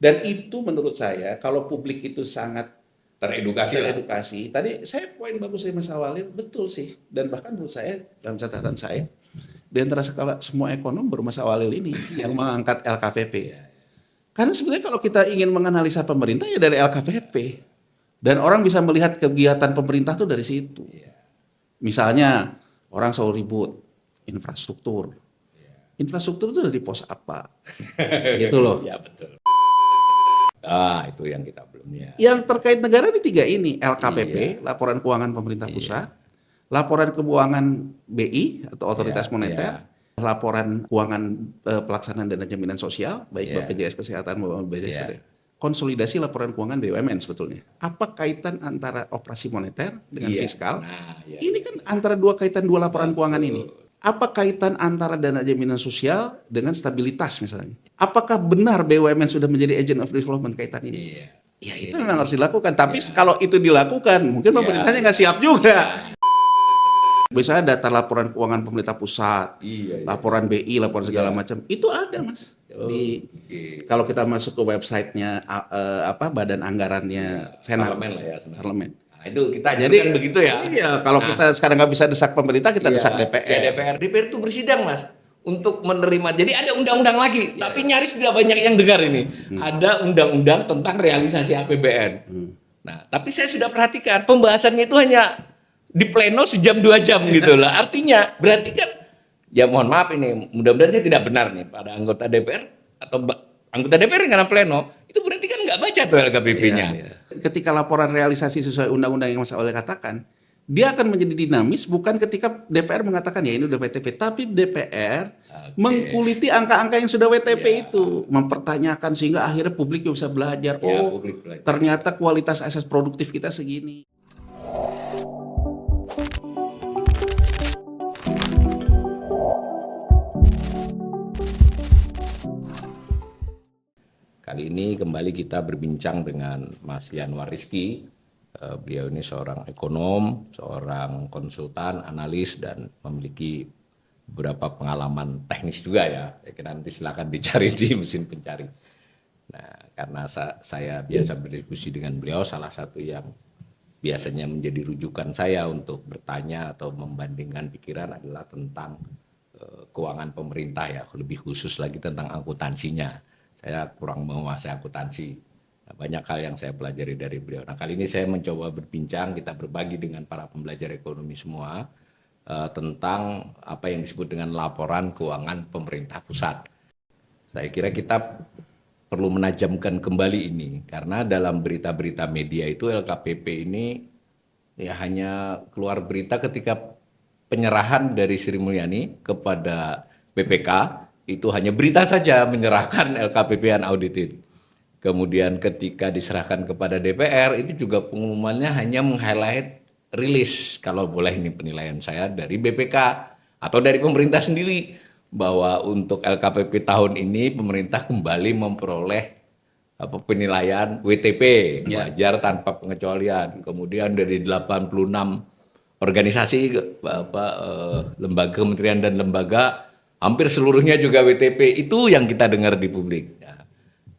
Dan itu menurut saya kalau publik itu sangat teredukasi. Tadi saya poin bagus dari Mas Awalil, betul sih. Dan bahkan menurut saya dalam catatan saya di antara semua ekonom baru Mas Awalil ini yang mengangkat LKPP. Karena sebenarnya kalau kita ingin menganalisa pemerintah ya dari LKPP. Dan orang bisa melihat kegiatan pemerintah tuh dari situ. Misalnya orang selalu ribut infrastruktur. Infrastruktur itu dari pos apa? Gitu loh. Ya betul. Itu yang kita belum ya. Yang terkait negara di 3 ini, LKPP, laporan keuangan pemerintah pusat, laporan keuangan BI atau Otoritas Moneter, laporan keuangan pelaksanaan dana jaminan sosial, baik BPJS Kesehatan maupun BPJS. Konsolidasi laporan keuangan BUMN sebetulnya. Apa kaitan antara operasi moneter dengan fiskal? Ini kan antara kaitan dua laporan keuangan ini. Apa kaitan antara dana jaminan sosial dengan stabilitas misalnya? Apakah benar BUMN sudah menjadi agent of development kaitan ini? Ya itu memang harus dilakukan. Tapi kalau itu dilakukan, mungkin pemerintahnya nggak siap juga. Misalnya data laporan keuangan pemerintah pusat, laporan BI, laporan segala macam, itu ada Mas. Kalau kita masuk ke websitenya badan anggarannya Senat, Parlemen. Nah, itu kita jadi begitu ya. Iya, kalau kita sekarang nggak bisa desak pemerintah, kita desak DPR. DPR itu bersidang Mas untuk menerima. Jadi ada undang-undang lagi, tapi nyaris tidak banyak yang dengar ini. Ada undang-undang tentang realisasi APBN. Nah, tapi saya sudah perhatikan pembahasannya itu hanya di pleno sejam 2 jam gitu lah. Artinya berarti kan ya mohon maaf ini, mudah-mudahan saya tidak benar nih pada anggota DPR atau anggota DPR karena pleno itu berarti kan nggak baca tuh LKPP-nya. Ketika laporan realisasi sesuai undang-undang yang Mas Awalil katakan, dia akan menjadi dinamis bukan ketika DPR mengatakan ya ini udah WTP, tapi DPR mengkuliti angka-angka yang sudah WTP itu, mempertanyakan sehingga akhirnya publik bisa belajar. Ternyata kualitas aset produktif kita segini. Kali ini kembali kita berbincang dengan Mas Yanwar Rizky. Beliau ini seorang ekonom, seorang konsultan, analis, dan memiliki beberapa pengalaman teknis juga ya. Nanti silakan dicari di mesin pencari. Nah, karena saya biasa berdiskusi dengan beliau, salah satu yang biasanya menjadi rujukan saya untuk bertanya atau membandingkan pikiran adalah tentang keuangan pemerintah ya, lebih khusus lagi tentang akuntansinya. Saya kurang menguasai akuntansi. Banyak hal yang saya pelajari dari beliau. Nah, kali ini saya mencoba berbincang, kita berbagi dengan para pembelajar ekonomi semua tentang apa yang disebut dengan laporan keuangan pemerintah pusat. Saya kira kita perlu menajamkan kembali ini karena dalam berita-berita media itu LKPP ini ya hanya keluar berita ketika penyerahan dari Sri Mulyani kepada BPK. Itu hanya berita saja menyerahkan LKPP unaudited. Kemudian ketika diserahkan kepada DPR itu juga pengumumannya hanya meng-highlight rilis, kalau boleh ini penilaian saya dari BPK atau dari pemerintah sendiri bahwa untuk LKPP tahun ini pemerintah kembali memperoleh penilaian WTP wajar tanpa pengecualian. Kemudian dari 86 organisasi lembaga kementerian dan lembaga hampir seluruhnya juga WTP, itu yang kita dengar di publik. Ya.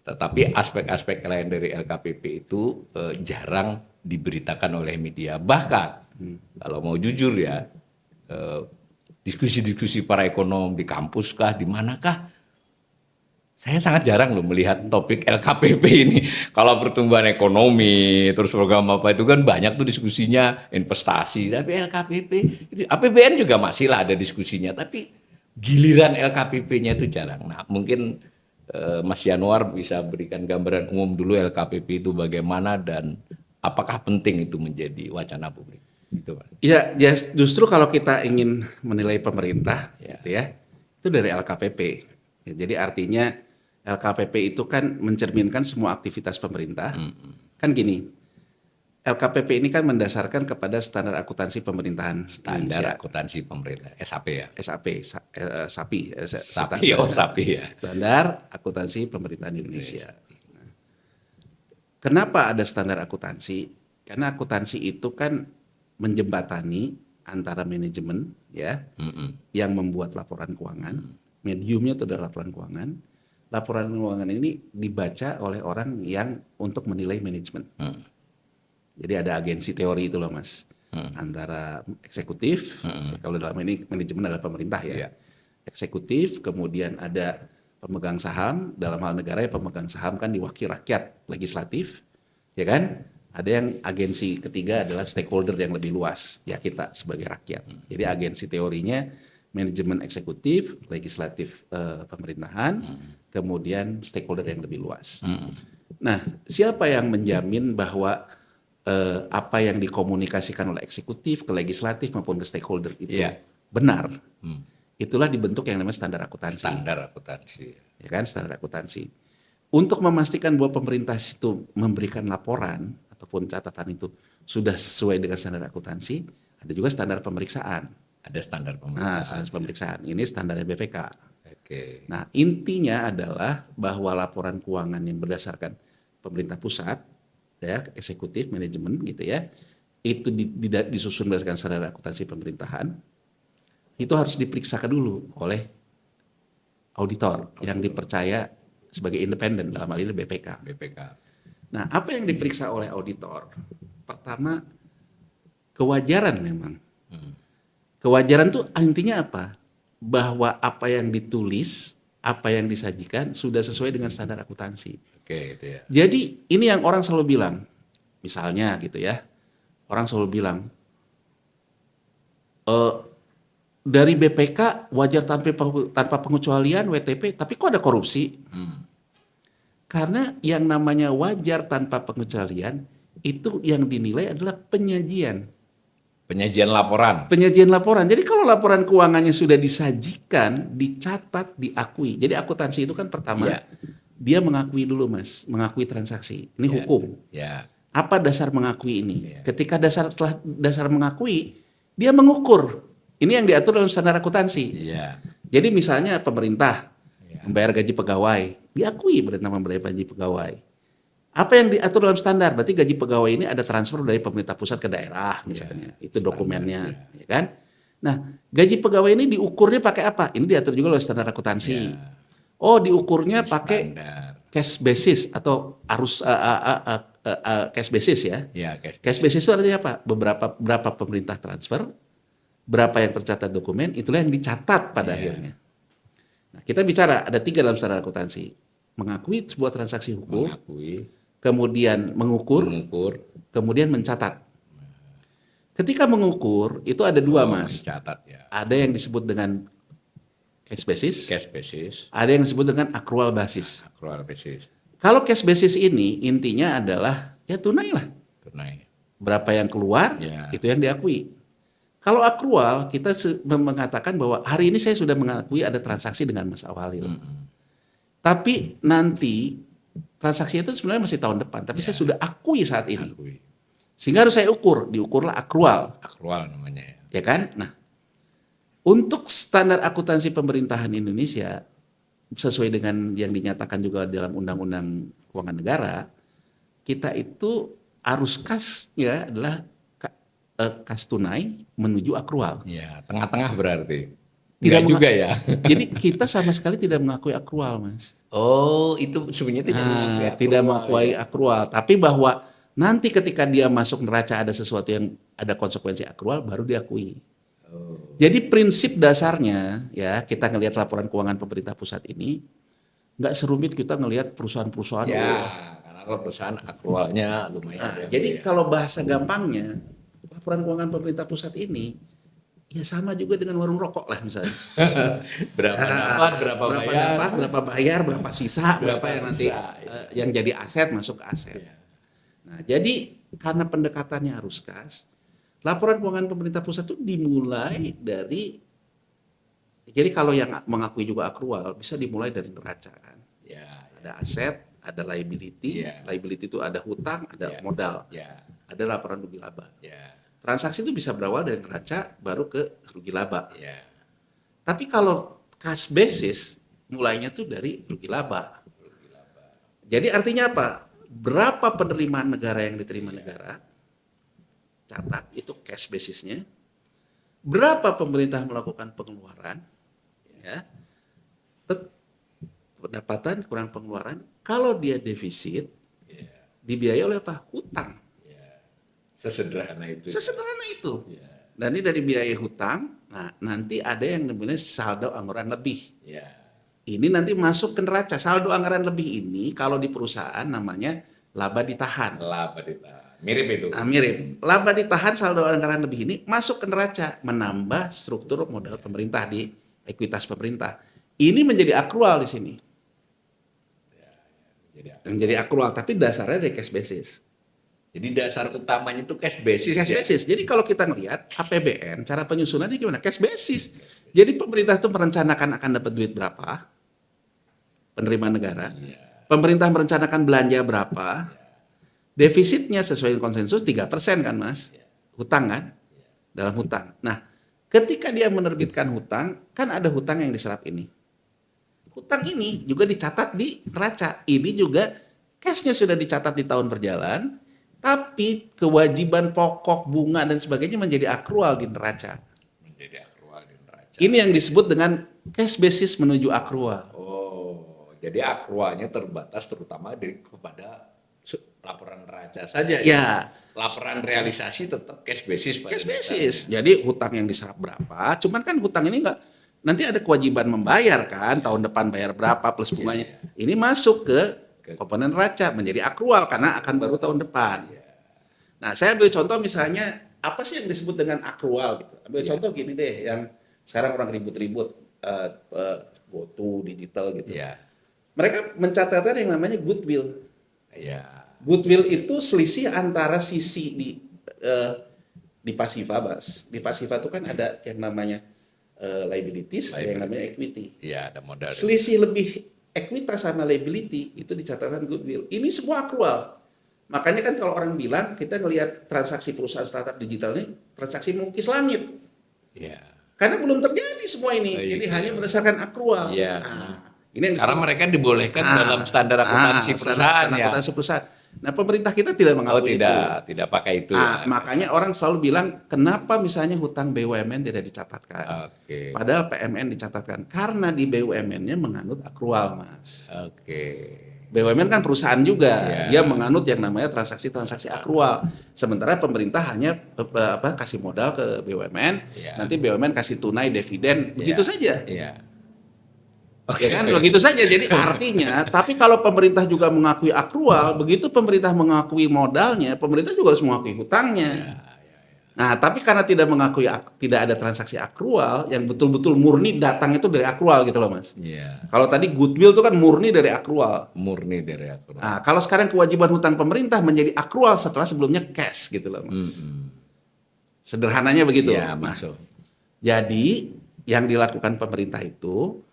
Tetapi aspek-aspek lain dari LKPP itu jarang diberitakan oleh media. Bahkan kalau mau jujur ya, diskusi-diskusi para ekonom di kampus kah, di manakah, saya sangat jarang loh melihat topik LKPP ini. Kalau pertumbuhan ekonomi, terus program apa itu kan banyak tuh diskusinya, investasi. Tapi LKPP, APBN juga masih lah ada diskusinya. Tapi giliran LKPP-nya itu jarang. Nah, mungkin Mas Yanwar bisa berikan gambaran umum dulu LKPP itu bagaimana dan apakah penting itu menjadi wacana publik. Gitu, Pak. Ya, justru kalau kita ingin menilai pemerintah, itu dari LKPP. Ya, jadi artinya LKPP itu kan mencerminkan semua aktivitas pemerintah. Kan gini. LKPP ini kan mendasarkan kepada standar akuntansi pemerintahan. Standar akuntansi pemerintah, SAP ya? SAPI ya. Standar akuntansi pemerintahan Indonesia. Nah, kenapa ada standar akuntansi? Karena akuntansi itu kan menjembatani antara manajemen ya, yang membuat laporan keuangan, mediumnya itu adalah laporan keuangan, laporan keuangan ini dibaca oleh orang yang untuk menilai manajemen. Jadi ada agensi teori itu loh Mas, antara eksekutif, kalau dalam ini manajemen adalah pemerintah ya, eksekutif, kemudian ada pemegang saham, dalam hal negara ya pemegang saham kan diwakili rakyat, legislatif, ya kan? Ada yang agensi ketiga adalah stakeholder yang lebih luas, ya kita sebagai rakyat. Jadi agensi teorinya manajemen eksekutif, legislatif pemerintahan, kemudian stakeholder yang lebih luas. Nah, siapa yang menjamin bahwa apa yang dikomunikasikan oleh eksekutif ke legislatif maupun ke stakeholder itu benar? Itulah dibentuk yang namanya standar akuntansi. Standar akuntansi. Ya kan, standar akuntansi. Untuk memastikan bahwa pemerintah itu memberikan laporan ataupun catatan itu sudah sesuai dengan standar akuntansi, ada juga standar pemeriksaan. Ada standar pemeriksaan. Nah, standar pemeriksaan. Ini standar BPK. Oke. Nah, intinya adalah bahwa laporan keuangan yang berdasarkan pemerintah pusat, ya, eksekutif, manajemen gitu ya, itu disusun berdasarkan standar akuntansi pemerintahan, itu harus diperiksakan dulu oleh auditor yang dipercaya sebagai independen, dalam hal ini BPK. Nah, apa yang diperiksa oleh auditor? Pertama, kewajaran memang. Kewajaran tuh intinya apa? Bahwa apa yang ditulis, apa yang disajikan sudah sesuai dengan standar akuntansi. Oke, itu ya. Jadi ini yang orang selalu bilang, misalnya gitu ya, orang selalu bilang, dari BPK wajar tanpa pengecualian WTP, tapi kok ada korupsi? Karena yang namanya wajar tanpa pengecualian itu yang dinilai adalah penyajian. Penyajian laporan. Penyajian laporan. Jadi kalau laporan keuangannya sudah disajikan, dicatat, diakui. Jadi akuntansi itu kan pertama dia mengakui dulu Mas, mengakui transaksi. Ini hukum. Apa dasar mengakui ini? Ketika setelah dasar mengakui, dia mengukur. Ini yang diatur dalam standar akuntansi. Jadi misalnya pemerintah membayar gaji pegawai, diakui pemerintah membayar gaji pegawai. Apa yang diatur dalam standar? Berarti gaji pegawai ini ada transfer dari pemerintah pusat ke daerah misalnya. Itu dokumennya, ya kan? Nah, gaji pegawai ini diukurnya pakai apa? Ini diatur juga oleh standar akuntansi. Oh, diukurnya pakai cash basis atau arus cash basis ya. Cash basis itu artinya apa? Berapa pemerintah transfer, berapa yang tercatat dokumen, itulah yang dicatat pada akhirnya. Nah, kita bicara ada 3 dalam standar akuntansi. Mengakui sebuah transaksi hukum, kemudian mengukur, kemudian mencatat. Ketika mengukur, itu ada 2 Mas. Ada yang disebut dengan cash basis, ada yang disebut dengan accrual basis. Kalau cash basis ini intinya adalah ya tunai lah. Berapa yang keluar, itu yang diakui. Kalau accrual, kita mengatakan bahwa hari ini saya sudah mengakui ada transaksi dengan Mas Awalil. Tapi nanti transaksi itu sebenarnya masih tahun depan, tapi saya sudah akui saat ini. Sehingga harus saya ukur, diukurlah accrual. Accrual namanya. Ya kan? Nah, untuk standar akuntansi pemerintahan Indonesia, sesuai dengan yang dinyatakan juga dalam Undang-Undang Keuangan Negara, kita itu arus kasnya adalah kas tunai menuju accrual. Ya, tengah-tengah berarti. Tidak juga ya. Jadi kita sama sekali tidak mengakui accrual, Mas. Oh, itu sebenarnya tidak mengakui accrual. Tapi bahwa nanti ketika dia masuk neraca ada sesuatu yang ada konsekuensi accrual, baru diakui. Jadi prinsip dasarnya ya kita ngelihat laporan keuangan pemerintah pusat ini nggak serumit kita ngelihat perusahaan-perusahaan. Karena perusahaan accrualnya lumayan. Jadi kalau bahasa gampangnya laporan keuangan pemerintah pusat ini ya sama juga dengan warung rokok lah misalnya. Berapa dapat, berapa bayar, berapa sisa, berapa yang nanti yang jadi aset masuk ke aset. Nah, jadi karena pendekatannya arus kas, laporan keuangan pemerintah pusat itu dimulai dari, jadi kalau yang mengakui juga accrual bisa dimulai dari neraca kan. Ada aset, ada liability, liability itu ada hutang, ada modal, ada laporan rugi laba. Transaksi itu bisa berawal dari neraca baru ke rugi laba. Tapi kalau cash basis mulainya tuh dari rugi laba. Jadi artinya apa? Berapa penerimaan negara yang diterima negara? Catat itu cash basisnya. Berapa pemerintah melakukan pengeluaran? Ya. pendapatan kurang pengeluaran. Kalau dia defisit, dibiayai oleh apa? Hutang. Sesederhana itu. Sesederhana itu. Dan ini dari biaya hutang, nah nanti ada yang namanya saldo anggaran lebih. Ini nanti masuk ke neraca. Saldo anggaran lebih ini kalau di perusahaan namanya laba ditahan. Laba ditahan. Mirip itu. Nah, mirip. Laba ditahan saldo anggaran lebih ini masuk ke neraca, menambah struktur modal pemerintah di ekuitas pemerintah. Ini menjadi akrual di sini. Menjadi akrual, tapi dasarnya dari cash basis. Jadi dasar utamanya itu cash basis. Cash basis. Jadi kalau kita ngelihat APBN, cara penyusunannya gimana? Cash basis. Jadi pemerintah itu merencanakan akan dapat duit berapa, penerimaan negara. Pemerintah merencanakan belanja berapa, defisitnya sesuai dengan konsensus 3% kan Mas, hutang kan, dalam hutang. Nah, ketika dia menerbitkan hutang, kan ada hutang yang diserap ini. Hutang ini juga dicatat di neraca. Ini juga cash-nya sudah dicatat di tahun berjalan, tapi kewajiban pokok, bunga, dan sebagainya menjadi akrual di neraca. Menjadi akrual di neraca. Ini yang disebut dengan cash basis menuju akrual. Oh, jadi akrualnya terbatas terutama kepada laporan neraca saja. Ya. Laporan realisasi tetap cash basis. Cash basis. Jadi hutang yang diserap berapa, cuman kan hutang ini enggak, nanti ada kewajiban membayar kan, tahun depan bayar berapa plus bunganya. Ini masuk ke komponen neraca menjadi akrual karena akan baru tahun depan. Nah, saya ambil contoh misalnya apa sih yang disebut dengan akrual gitu. Ambil contoh gini deh, yang sekarang orang ribut-ribut GoTo digital gitu. Mereka mencatatkan yang namanya goodwill. Goodwill itu selisih antara sisi di pasifa, Mas. Di pasifa itu kan ada yang namanya liabilities, ada yang namanya equity. Ada modal. Selisih lebih ekuitas sama liability itu dicatatkan goodwill. Ini semua akrual. Makanya kan kalau orang bilang kita ngelihat transaksi perusahaan startup digital ini transaksi mengukis langit. Karena belum terjadi semua ini. Jadi hanya berdasarkan akrual. Nah, ini yang karena mereka dibolehkan dalam standar akuntansi perusahaan. Akuntansi perusahaan. Nah, pemerintah kita tidak mengakui itu. Tidak pakai itu. Makanya orang selalu bilang, kenapa misalnya hutang BUMN tidak dicatatkan? Padahal PMN dicatatkan. Karena di BUMN-nya menganut akrual, Mas. BUMN kan perusahaan juga, dia menganut yang namanya transaksi-transaksi akrual. Sementara pemerintah hanya kasih modal ke BUMN, nanti BUMN kasih tunai dividen, begitu saja. Ya kan, begitu saja. Jadi artinya, tapi kalau pemerintah juga mengakui akrual, begitu pemerintah mengakui modalnya, pemerintah juga harus mengakui hutangnya. Nah, tapi karena tidak mengakui, tidak ada transaksi akrual yang betul-betul murni datang itu dari akrual gitu loh, Mas. Kalau tadi goodwill itu kan murni dari akrual. Nah, kalau sekarang kewajiban hutang pemerintah menjadi akrual setelah sebelumnya cash gitu loh, Mas. Sederhananya begitu. Masuk. Jadi yang dilakukan pemerintah itu.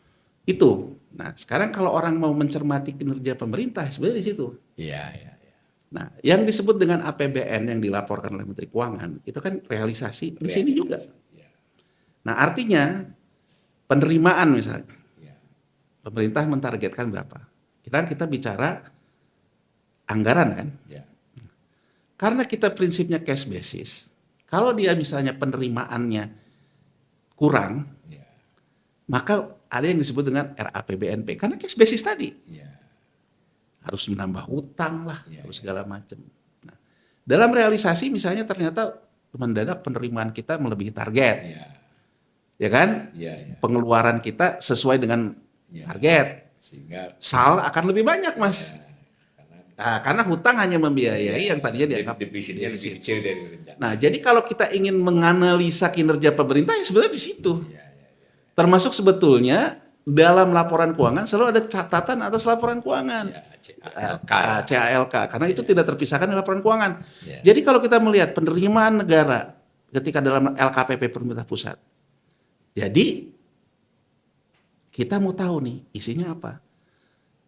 Nah, sekarang kalau orang mau mencermati kinerja pemerintah sebenarnya di situ. Nah, yang disebut dengan APBN yang dilaporkan oleh Menteri Keuangan itu kan realisasi di sini juga. Nah, artinya penerimaan misalnya, pemerintah mentargetkan berapa? Kita bicara anggaran kan? Karena kita prinsipnya cash basis. Kalau dia misalnya penerimaannya kurang, maka ada yang disebut dengan RAPBNP karena cash basis tadi. Harus menambah hutang lah, harus segala macam. Nah, dalam realisasi misalnya ternyata mendadak penerimaan kita melebihi target. Ya kan? Pengeluaran kita sesuai dengan target. Sehingga SAL akan lebih banyak, Mas. Karena hutang hanya membiayai yang tadinya dianggap defisitnya lebih kecil dari rencana. Nah, jadi kalau kita ingin menganalisa kinerja pemerintah ya sebenarnya di situ. Termasuk sebetulnya dalam laporan keuangan selalu ada catatan atas laporan keuangan. CALK, karena itu tidak terpisahkan dari laporan keuangan. Jadi kalau kita melihat penerimaan negara ketika dalam LKPP pemerintah pusat. Jadi kita mau tahu nih isinya apa.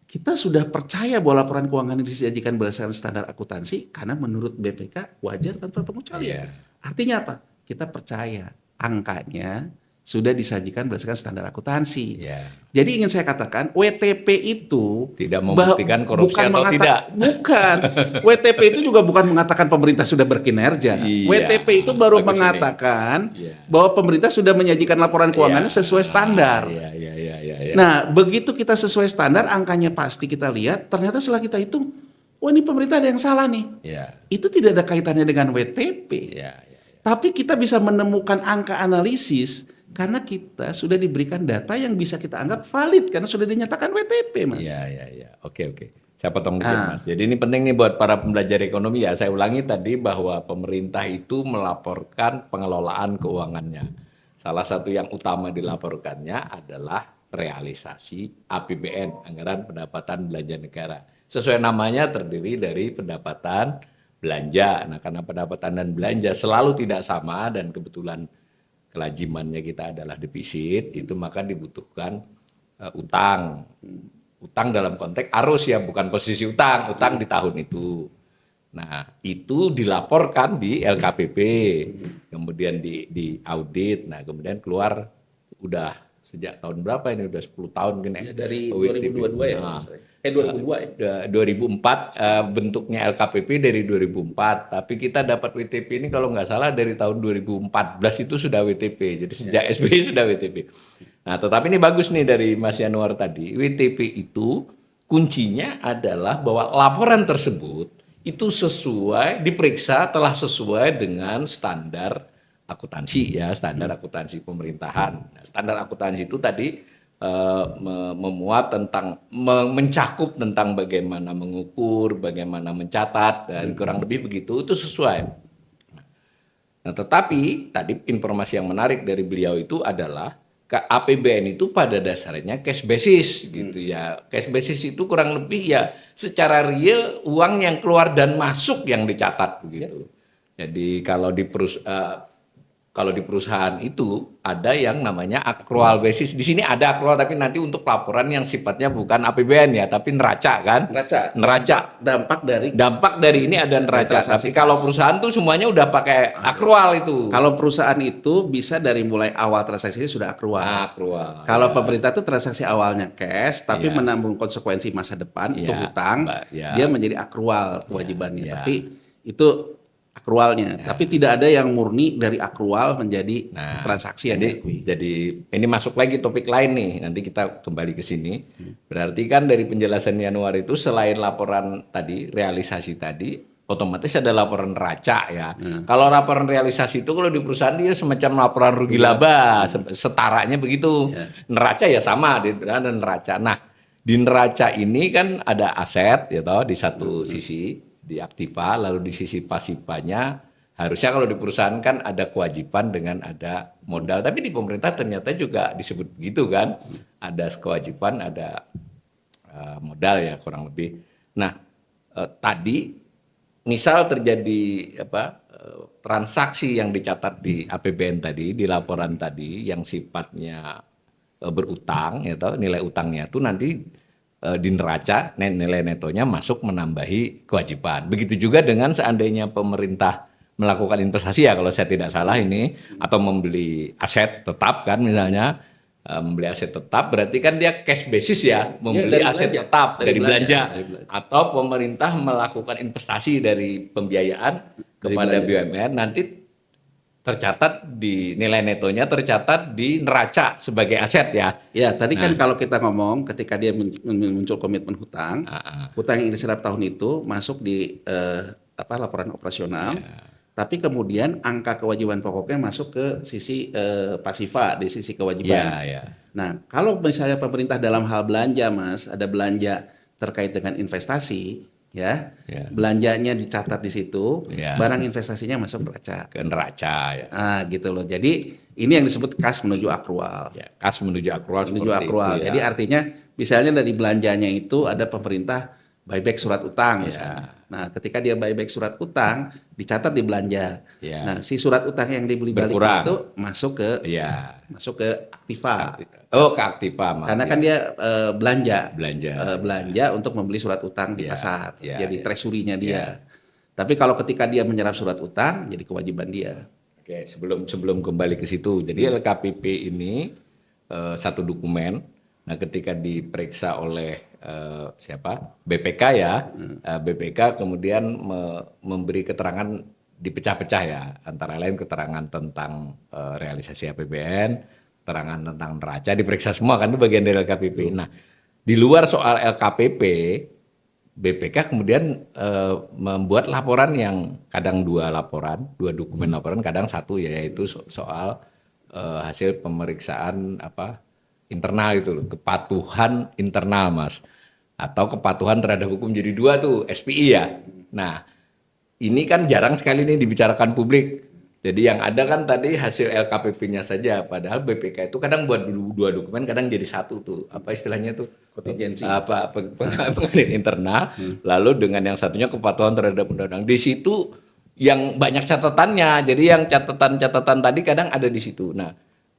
Kita sudah percaya bahwa laporan keuangan ini disajikan berdasarkan standar akuntansi karena menurut BPK wajar tanpa pengecualian. Artinya apa? Kita percaya angkanya sudah disajikan berdasarkan standar akuntansi. Ya. Jadi ingin saya katakan WTP itu Tidak membuktikan korupsi atau tidak. Bukan. WTP itu juga bukan mengatakan pemerintah sudah berkinerja. Iya, WTP itu baru bagus mengatakan Iya. bahwa pemerintah sudah menyajikan laporan keuangannya Iya. sesuai standar. Iya. Nah, begitu kita sesuai standar, angkanya pasti kita lihat, ternyata setelah kita hitung, wah ini pemerintah ada yang salah nih. Iya. Itu tidak ada kaitannya dengan WTP. Iya. Tapi kita bisa menemukan angka analisis karena kita sudah diberikan data yang bisa kita anggap valid karena sudah dinyatakan WTP, Mas. Iya. Oke. Saya potong dikit, Mas. Jadi ini penting nih buat para pembelajar ekonomi ya. Saya ulangi tadi bahwa pemerintah itu melaporkan pengelolaan keuangannya. Salah satu yang utama dilaporkannya adalah realisasi APBN, anggaran pendapatan belanja negara. Sesuai namanya terdiri dari pendapatan belanja. Nah, karena pendapatan dan belanja selalu tidak sama dan kebetulan kelazimannya kita adalah defisit, itu maka dibutuhkan utang. Utang dalam konteks arus ya, bukan posisi utang di tahun itu. Nah, itu dilaporkan di LKPP, kemudian di audit. Nah, kemudian keluar udah sejak tahun berapa ini? Udah 10 tahun gini. Ya, dari 2022 ya. Nah, 2002 ya. 2004 bentuknya LKPP dari 2004, tapi kita dapat WTP ini kalau nggak salah dari tahun 2014 itu sudah WTP. Jadi sejak SBY sudah WTP. Nah, tetapi ini bagus nih dari Mas Yanuar tadi. WTP itu kuncinya adalah bahwa laporan tersebut itu diperiksa telah sesuai dengan standar akuntansi ya, standar akuntansi pemerintahan. Nah, standar akuntansi itu tadi memuat tentang mencakup tentang bagaimana mengukur, bagaimana mencatat dan kurang lebih begitu itu sesuai. Nah, tetapi tadi informasi yang menarik dari beliau itu adalah APBN itu pada dasarnya cash basis gitu ya. Cash basis itu kurang lebih ya secara real uang yang keluar dan masuk yang dicatat begitu. Jadi kalau di perusahaan itu ada yang namanya accrual basis. Di sini ada accrual tapi nanti untuk laporan yang sifatnya bukan APBN ya, tapi neraca kan? Neraca. Dampak dari ini ada neraca. Tapi kalau perusahaan tuh semuanya udah pakai accrual itu. Kalau perusahaan itu bisa dari mulai awal transaksinya sudah accrual. Accrual. Kalau pemerintah itu transaksi awalnya cash, tapi menanggung konsekuensi masa depan untuk hutang, dia menjadi accrual kewajibannya. Tapi itu akrualnya, tapi tidak ada yang murni dari akrual menjadi transaksi yang diakui. Jadi ini masuk lagi topik lain nih, nanti kita kembali ke sini. Berarti kan dari penjelasan Yanuar itu selain laporan tadi, realisasi tadi, otomatis ada laporan neraca ya. Kalau laporan realisasi itu kalau di perusahaan dia semacam laporan rugi laba, setaranya begitu. Neraca ya sama, ada neraca. Nah, di neraca ini kan ada aset ya toh di satu sisi, di aktiva, lalu di sisi pasifanya harusnya kalau di perusahaan kan ada kewajiban dengan ada modal, tapi di pemerintah ternyata juga disebut begitu kan, ada kewajiban, ada modal ya kurang lebih. Nah, tadi misal terjadi transaksi yang dicatat di APBN tadi, di laporan tadi yang sifatnya berutang, ya toh, nilai utangnya itu nanti di neraca nilai netonya masuk menambahi kewajiban. Begitu juga dengan seandainya pemerintah melakukan investasi ya kalau saya tidak salah ini, atau membeli aset tetap kan misalnya, membeli aset tetap berarti kan dia cash basis ya, membeli aset tetap dari belanja. Atau pemerintah melakukan investasi dari pembiayaan kepada BUMN nanti tercatat di nilai netonya, tercatat di neraca sebagai aset ya. Ya, tadi kan kalau kita ngomong ketika dia muncul komitmen hutang, hutang yang diserap tahun itu masuk di laporan operasional, tapi kemudian angka kewajiban pokoknya masuk ke sisi pasifa, di sisi kewajiban. Nah, kalau misalnya pemerintah dalam hal belanja, Mas, ada belanja terkait dengan investasi, belanjanya dicatat di situ, barang investasinya masuk neraca. Ke neraca ya. Gitu loh. Jadi ini yang disebut kas menuju akrual. Kas menuju akrual. Jadi artinya misalnya dari belanjanya itu ada pemerintah buyback surat utang misalnya. Nah, ketika dia buyback surat utang dicatat di belanja. Nah, si surat utang yang dibeli balik itu masuk ke aktiva. Ke aktiva. Karena kan dia belanja untuk membeli surat utang di pasar. Jadi treasury-nya dia. Tapi kalau ketika dia menyerap surat utang jadi kewajiban dia. Oke, sebelum kembali ke situ, jadi LKPP ini satu dokumen. Nah, ketika diperiksa oleh siapa? BPK ya, BPK kemudian memberi keterangan dipecah-pecah ya, antara lain keterangan tentang realisasi APBN, keterangan tentang neraca diperiksa semua kan, itu bagian dari LKPP. Nah, di luar soal LKPP, BPK kemudian membuat laporan yang kadang dua dokumen laporan, kadang satu, yaitu soal hasil pemeriksaan internal itu loh, kepatuhan internal Mas, atau kepatuhan terhadap hukum, jadi dua tuh SPI ya. Nah, ini kan jarang sekali nih dibicarakan publik. Jadi yang ada kan tadi hasil LKPP-nya saja, padahal BPK itu kadang buat dua dokumen, kadang jadi satu tuh. Apa istilahnya tuh? Kontingensi. Pengadil internal, lalu dengan yang satunya kepatuhan terhadap undang-undang. Di situ yang banyak catatannya. Jadi yang catatan-catatan tadi kadang ada di situ. Nah,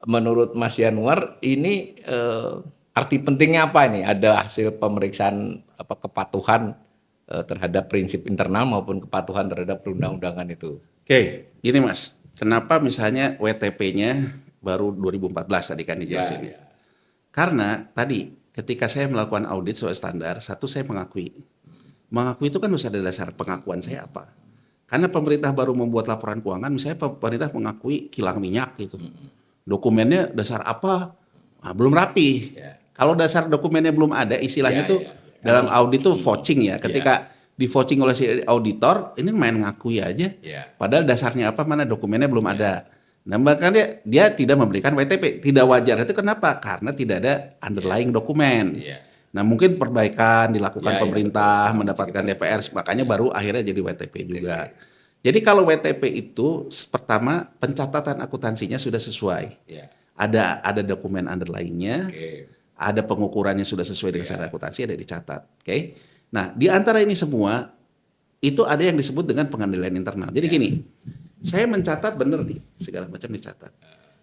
menurut Mas Yanuar ini arti pentingnya apa ini? Ada hasil pemeriksaan kepatuhan terhadap prinsip internal maupun kepatuhan terhadap perundang-undangan itu. Oke, gini Mas, kenapa misalnya WTP-nya baru 2014 tadi kan dijelasin? Ya. Karena tadi ketika saya melakukan audit sesuai standar, satu saya mengakui. Mengakui itu kan harus ada dasar pengakuan saya apa. Karena pemerintah baru membuat laporan keuangan, misalnya pemerintah mengakui kilang minyak gitu. Dokumennya dasar apa? Nah, belum rapi. Kalau dasar dokumennya belum ada, istilahnya tuh dalam audit tuh vouching ya. Ketika di vouching oleh si auditor, ini main ngakui aja. Padahal dasarnya apa, mana dokumennya belum ada. Nah, bahkan dia tidak memberikan WTP. Tidak wajar. Itu kenapa? Karena tidak ada underlying dokumen. Nah, mungkin perbaikan dilakukan pemerintah, betul, mendapatkan DPR, makanya baru akhirnya jadi WTP juga. Jadi kalau WTP itu pertama pencatatan akuntansinya sudah sesuai. Ada dokumen underlying-nya, ada pengukurannya sudah sesuai dengan standar akuntansi, ada dicatat. Oke. Nah, di antara ini semua itu ada yang disebut dengan pengendalian internal. Jadi gini, saya mencatat benar nih, segala macam dicatat.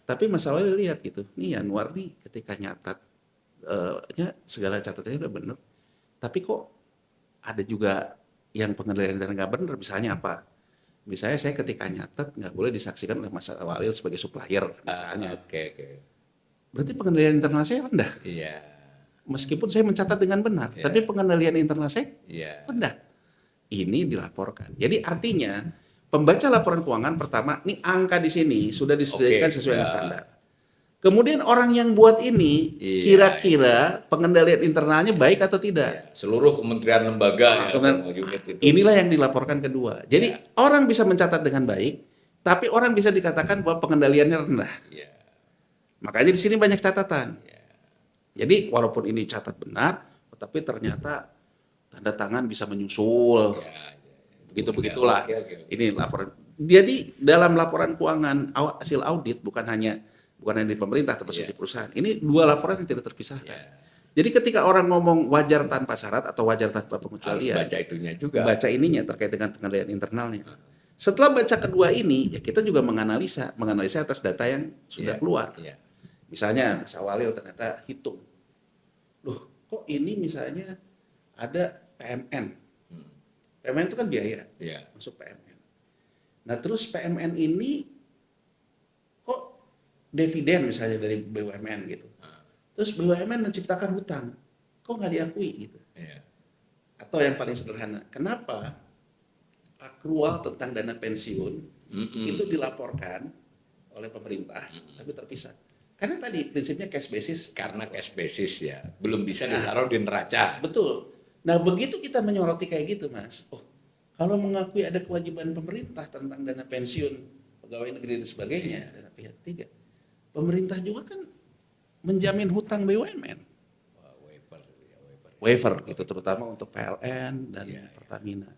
Tapi masalahnya lihat gitu, nih Yanuar nih ketika nyatat segala catatannya udah benar. Tapi kok ada juga yang pengendalian internal nggak benar, misalnya apa? Misalnya saya ketika nyatat nggak boleh disaksikan oleh Mas Walil sebagai supplier misalnya. Berarti pengendalian internal saya rendah. Meskipun saya mencatat dengan benar, tapi pengendalian internal saya rendah. Ini dilaporkan. Jadi artinya pembaca laporan keuangan pertama, nih angka di sini sudah disesuaikan sesuai dengan standar. Kemudian orang yang buat ini kira-kira pengendalian internalnya baik atau tidak? Seluruh kementerian lembaga semua unit itu. Inilah yang dilaporkan kedua. Jadi orang bisa mencatat dengan baik, tapi orang bisa dikatakan bahwa pengendaliannya rendah. Makanya di sini banyak catatan. Jadi walaupun ini catat benar, tapi ternyata tanda tangan bisa menyusul. Begitulah. Ini laporan. Jadi dalam laporan keuangan hasil audit bukan hanya di pemerintah termasuk di perusahaan. Ini dua laporan yang tidak terpisahkan. Jadi ketika orang ngomong wajar tanpa syarat atau wajar tanpa pengecualian, baca itunya juga. Baca ininya terkait dengan pengendalian internalnya. Setelah baca kedua ini, ya kita juga menganalisa atas data yang sudah keluar. Misalnya, Mas Walil ternyata hitung. Loh, kok ini misalnya ada PMN. PMN itu kan biaya, masuk PMN. Nah terus PMN ini kok dividen misalnya dari BUMN gitu. Terus BUMN menciptakan hutang, kok nggak diakui gitu. Atau yang paling sederhana, kenapa akrual tentang dana pensiun itu dilaporkan oleh pemerintah, tapi terpisah. Karena tadi prinsipnya cash basis. Karena cash basis ya, belum bisa ditaruh di neraca. Betul. Nah begitu kita menyoroti kayak gitu Mas, kalau mengakui ada kewajiban pemerintah tentang dana pensiun, pegawai negeri dan sebagainya, dana pihak ketiga, pemerintah juga kan menjamin hutang BUMN. Waiver itu terutama untuk PLN dan Pertamina.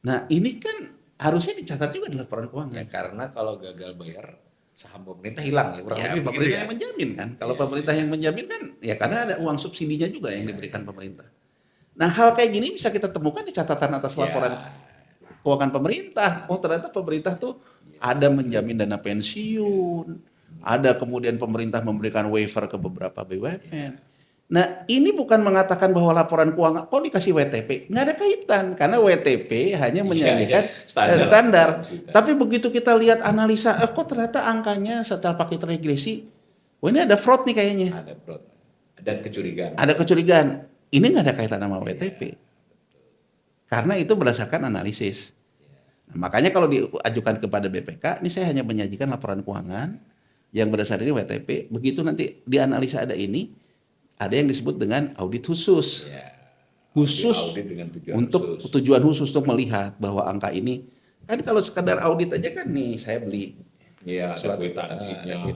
Nah ini kan harusnya dicatat juga di laporan keuangan. Karena kalau gagal bayar saham pemerintah hilang ya. Pemerintah yang menjamin kan. Kalau pemerintah yang menjamin kan ya karena ada uang subsidinya juga yang diberikan pemerintah. Nah hal kayak gini bisa kita temukan di catatan atas laporan keuangan pemerintah. Oh ternyata pemerintah tuh ada menjamin dana pensiun, ada kemudian pemerintah memberikan waiver ke beberapa BUMN. Nah, ini bukan mengatakan bahwa laporan keuangan kok dikasih WTP, nggak ada kaitan karena WTP hanya menyanyikan standar. Tapi begitu kita lihat analisa, kok ternyata angkanya setelah pakai regresi, wah ini ada fraud nih kayaknya. Ada fraud, ada kecurigaan. Ada kecurigaan. Ini nggak ada kaitan sama WTP. Karena itu berdasarkan analisis. Nah, makanya kalau diajukan kepada BPK, ini saya hanya menyajikan laporan keuangan yang berdasarkan WTP. Begitu nanti dianalisa ada ini, ada yang disebut dengan audit khusus. Khusus Audit dengan tujuan khusus untuk melihat bahwa angka ini, kan kalau sekadar audit aja kan nih saya beli surat kwitansinya.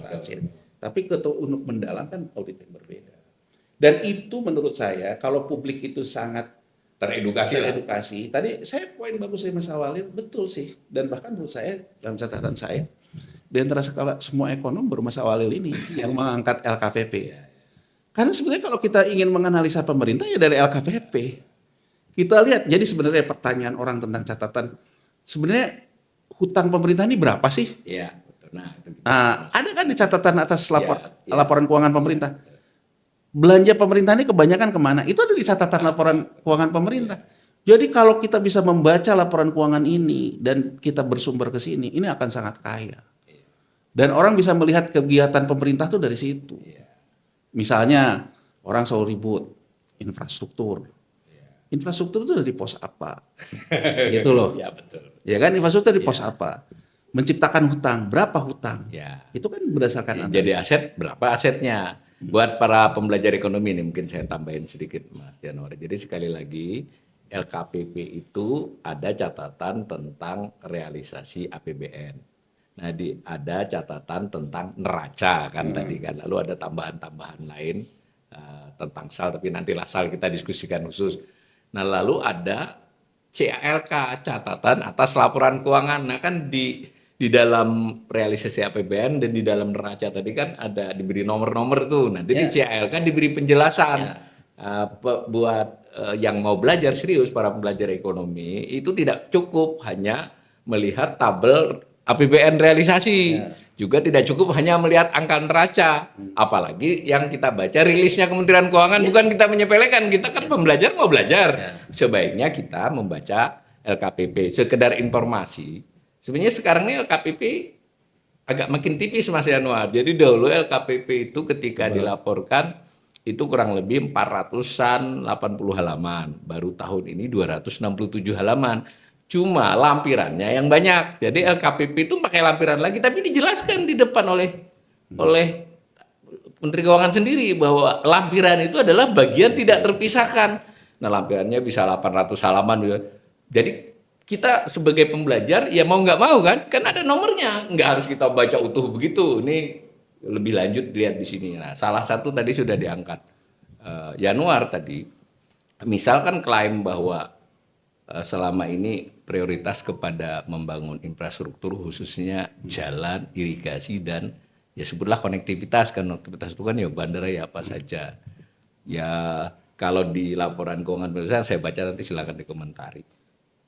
Tapi untuk mendalam kan audit yang berbeda. Dan itu menurut saya kalau publik itu sangat teredukasi. Tadi saya poin bagus dari Mas Awalil, betul sih. Dan bahkan menurut saya dalam catatan saya, di antara semua ekonom baru Mas Awalil ini yang mengangkat LKPP. Karena sebenarnya kalau kita ingin menganalisa pemerintah ya dari LKPP. Kita lihat, jadi sebenarnya pertanyaan orang tentang catatan, sebenarnya hutang pemerintah ini berapa sih? Iya, betul. Ada kan di catatan atas laporan keuangan pemerintah. Belanja pemerintah ini kebanyakan kemana? Itu ada di catatan laporan keuangan pemerintah. Jadi kalau kita bisa membaca laporan keuangan ini dan kita bersumber ke sini, ini akan sangat kaya. Dan orang bisa melihat kegiatan pemerintah tuh dari situ. Misalnya orang selalu ribut infrastruktur. Infrastruktur itu dari pos apa? Gitu loh. Ya betul. Ya kan infrastruktur dari pos apa? Menciptakan hutang, berapa hutang? Itu kan berdasarkan jadi aset, berapa asetnya? Buat para pembelajar ekonomi ini mungkin saya tambahin sedikit Mas Januari. Jadi sekali lagi LKPP itu ada catatan tentang realisasi APBN. Nah, ada catatan tentang neraca kan tadi kan. Lalu ada tambahan-tambahan lain tentang SAL, tapi nantilah SAL kita diskusikan khusus. Nah, lalu ada CALK, catatan atas laporan keuangan. Nah, kan di dalam realisasi APBN dan di dalam neraca tadi kan ada diberi nomor-nomor tuh. Nanti di CALK diberi penjelasan. Buat yang mau belajar serius, para pembelajar ekonomi, itu tidak cukup hanya melihat tabel APBN realisasi, juga tidak cukup hanya melihat angka neraca, apalagi yang kita baca rilisnya Kementerian Keuangan, bukan kita menyepelekan, kita kan pembelajar mau belajar, sebaiknya kita membaca LKPP, sekedar informasi. Sebenarnya sekarang ini LKPP agak makin tipis Mas Yanuar, jadi dahulu LKPP itu ketika dilaporkan itu kurang lebih 480 halaman, baru tahun ini 267 halaman. Cuma lampirannya yang banyak. Jadi LKPP itu pakai lampiran lagi, tapi dijelaskan di depan oleh Menteri Keuangan sendiri bahwa lampiran itu adalah bagian tidak terpisahkan. Nah, lampirannya bisa 800 halaman. Jadi kita sebagai pembelajar ya mau nggak mau kan ada nomornya. Nggak harus kita baca utuh begitu. Ini lebih lanjut lihat di sini. Nah, salah satu tadi sudah diangkat Januar tadi. Misalkan klaim bahwa selama ini prioritas kepada membangun infrastruktur khususnya jalan, irigasi dan ya sebutlah konektivitas. Konektivitas itu kan ya bandara ya apa saja. Ya kalau di laporan keuangan perusahaan saya baca nanti silakan dikomentari.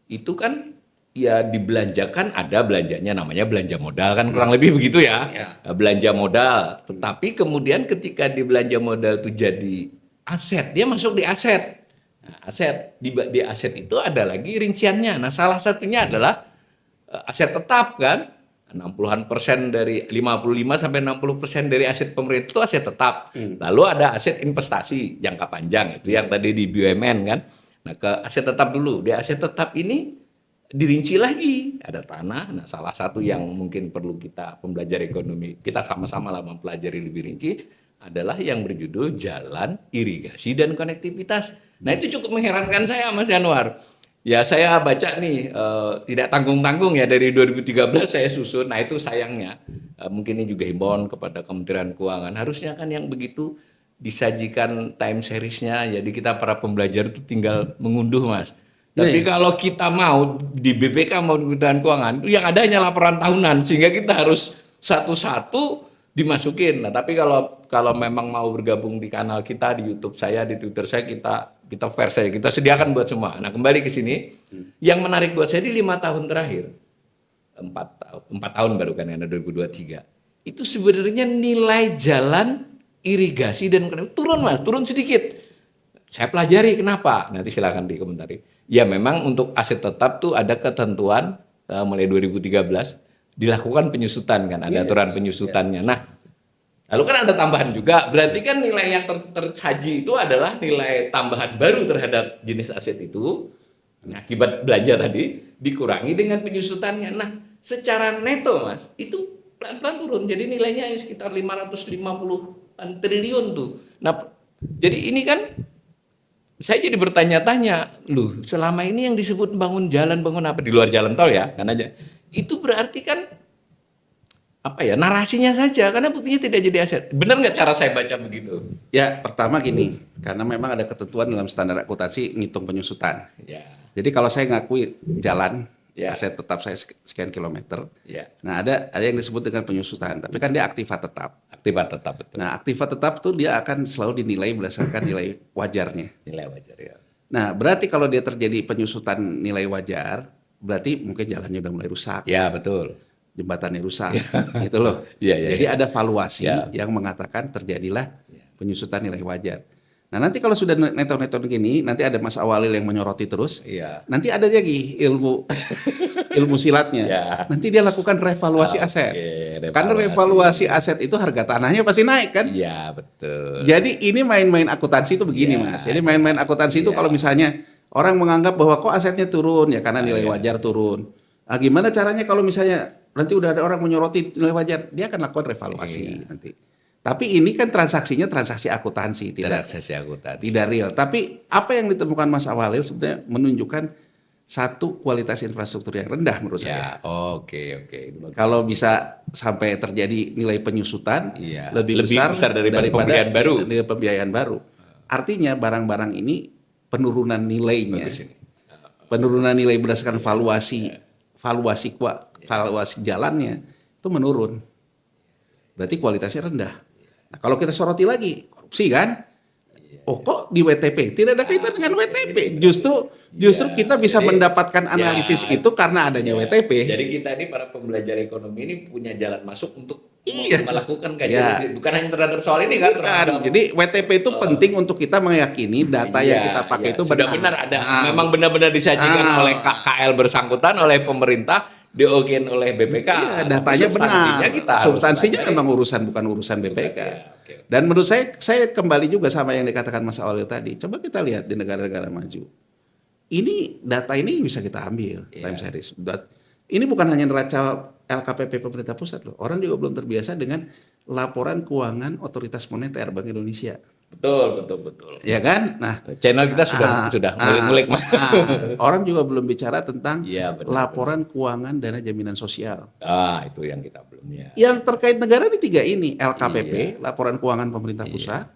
Itu kan ya dibelanjakan ada belanjanya namanya belanja modal kan kurang lebih begitu ya. Belanja modal. Tetapi kemudian ketika di belanja modal itu jadi aset, dia masuk di aset. Nah, aset di aset itu ada lagi rinciannya. Nah, salah satunya adalah aset tetap kan. 60% dari 55 sampai 60% dari aset pemerintah itu aset tetap. Lalu ada aset investasi jangka panjang itu yang tadi di BUMN kan. Nah, ke aset tetap dulu. Di aset tetap ini dirinci lagi, ada tanah. Nah, salah satu yang mungkin perlu kita pembelajar ekonomi, kita sama-sama lah mempelajari lebih rinci adalah yang berjudul jalan, irigasi dan konektivitas. Nah, itu cukup mengherankan saya Mas Januar. Ya saya baca nih tidak tanggung-tanggung ya dari 2013 saya susun. Nah, itu sayangnya mungkin ini juga himbauan kepada Kementerian Keuangan. Harusnya kan yang begitu disajikan time series-nya. Jadi kita para pembelajar itu tinggal mengunduh Mas. Tapi kalau kita mau di BPK mau di Kementerian Keuangan itu yang ada hanya laporan tahunan sehingga kita harus satu-satu dimasukin. Nah, tapi kalau memang mau bergabung di kanal kita di YouTube saya, di Twitter saya kita fair saya, kita sediakan buat semua. Nah, kembali ke sini, yang menarik buat saya di 5 tahun terakhir, 4 tahun baru kan, karena 2023, itu sebenarnya nilai jalan irigasi dan turun Mas, turun sedikit. Saya pelajari kenapa, nanti silakan dikomentari. Ya memang untuk aset tetap tuh ada ketentuan mulai 2013 dilakukan penyusutan kan, ada aturan penyusutannya. Nah, lalu kan ada tambahan juga, berarti kan nilai yang tersaji itu adalah nilai tambahan baru terhadap jenis aset itu. Nah, akibat belanja tadi dikurangi dengan penyusutannya. Nah, secara neto Mas, itu pelan-pelan turun. Jadi nilainya sekitar 550-an triliun tuh. Nah, jadi ini kan saya jadi bertanya-tanya, loh, selama ini yang disebut bangun jalan, bangun apa di luar jalan tol ya, kan aja. Itu berarti kan apa ya, narasinya saja, karena buktinya tidak jadi aset. Benar nggak cara saya baca begitu? Ya, pertama gini, karena memang ada ketentuan dalam standar akuntansi ngitung penyusutan. Ya, Jadi kalau saya ngakui jalan, Ya. aset tetap saya sekian kilometer. ya, Nah, ada yang disebut dengan penyusutan, tapi kan dia aktiva tetap. aktifat tetap betul. Nah, aktiva tetap tuh dia akan selalu dinilai berdasarkan nilai wajarnya. Nilai wajar ya. Nah, berarti kalau dia terjadi penyusutan nilai wajar, berarti mungkin jalannya udah mulai rusak, Ya, betul. jembatannya rusak, gitu loh. Iya, iya, Jadi iya. ada valuasi Ya. yang mengatakan terjadilah penyusutan nilai wajar. Nah, nanti kalau sudah neto-neto begini, nanti ada Mas Awalil yang menyoroti terus. Iya. Nanti ada lagi ilmu silatnya. Ya. Nanti dia lakukan revaluasi aset. Oke, Karena revaluasi aset itu harga tanahnya pasti naik kan? Iya, betul. Jadi ini main-main akuntansi itu begini Ya. Mas. Jadi main-main akuntansi itu Ya. kalau misalnya orang menganggap bahwa kok asetnya turun ya karena nilai Ya. wajar turun. Ah, gimana caranya kalau misalnya nanti udah ada orang menyoroti nilai wajar, dia akan lakukan revaluasi nanti. Tapi ini kan transaksinya transaksi akuntansi, Transaksi akuntansi. tidak real. Tapi apa yang ditemukan Mas Awalil sebenarnya menunjukkan satu kualitas infrastruktur yang rendah menurut saya. Ya, oke. Ini bagus. Kalau bisa sampai terjadi nilai penyusutan Iya, lebih lebih besar daripada pembiayaan baru. nilai pembiayaan baru. Artinya barang-barang ini penurunan nilainya, Bagus ini. penurunan nilai berdasarkan valuasi jalannya itu menurun. Berarti kualitasnya rendah. Nah, kalau kita soroti lagi korupsi kan? Oh kok di WTP tidak ada kaitan dengan WTP. Justru kita bisa jadi- mendapatkan analisis ya, itu karena adanya Ya, WTP. Jadi kita ini para pembelajar ekonomi ini punya jalan masuk untuk Iya. melakukan Ya. kajian, bukan hanya terhadap soal ini kan, Bukan. terhadap Jadi WTP itu penting untuk kita meyakini data yang kita pakai itu sudah benar ada, memang benar-benar disajikan oleh KL bersangkutan oleh pemerintah, diogen oleh BPK. Iya, datanya Substansinya benar. kita harus Substansinya pelajari. memang bukan urusan BPK. Ya, oke. Dan menurut saya kembali juga sama yang dikatakan Mas Awalil tadi. Coba kita lihat di negara-negara maju. Ini data ini bisa kita ambil time series. Ini bukan hanya neraca LKPP pemerintah pusat loh. Orang juga belum terbiasa dengan laporan keuangan Otoritas Moneter Bank Indonesia. Betul. Ya kan? Nah, Channel kita sudah ngulik-ngulik. orang juga belum bicara tentang Iya, benar, laporan keuangan dana jaminan sosial. Itu yang kita belum ya. Yang terkait negara di tiga ini, LKPP, laporan keuangan pemerintah pusat,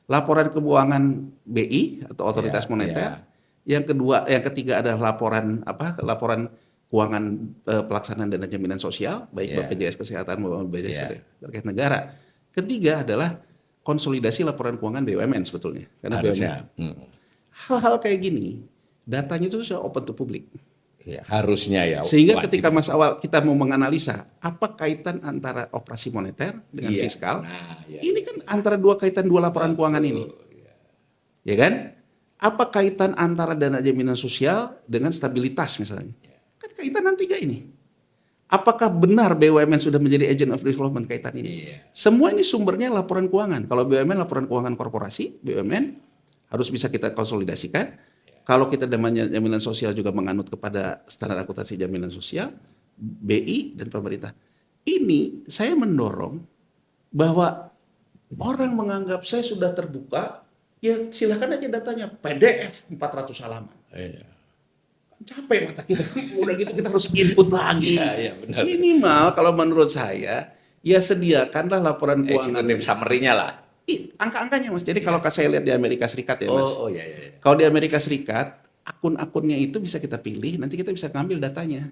laporan keuangan BI atau Otoritas Iya, Moneter. Yang ketiga adalah laporan keuangan pelaksanaan dana jaminan sosial, baik BPJS Kesehatan maupun BPJS terkait negara. Ketiga adalah konsolidasi laporan keuangan BUMN sebetulnya. Karena Harusnya. hal-hal kayak gini, datanya itu sudah open to publik. Ya, harusnya ya. Sehingga wajib. ketika kita mau menganalisa apa kaitan antara operasi moneter dengan fiskal, ini kan antara dua laporan keuangan ini, ya kan? Apa kaitan antara dana jaminan sosial dengan stabilitas misalnya? Kan kaitan tiga ini. Apakah benar BUMN sudah menjadi agent of development kaitan ini? Semua ini sumbernya laporan keuangan. Kalau BUMN laporan keuangan korporasi, BUMN harus bisa kita konsolidasikan. Kalau kita jaminan sosial juga menganut kepada standar akuntansi jaminan sosial, BI dan pemerintah. Ini saya mendorong bahwa orang menganggap saya sudah terbuka, ya silakan aja datanya PDF 400 halaman. Capek mata kita. Udah gitu kita harus input lagi. Iya, benar. Minimal kalau menurut saya, ya sediakanlah laporan keuangan. Executive summary-nya lah. Angka-angkanya Mas. Jadi kalau saya lihat di Amerika Serikat ya Mas. Iya. Kalau di Amerika Serikat, akun-akunnya itu bisa kita pilih, nanti kita bisa ngambil datanya.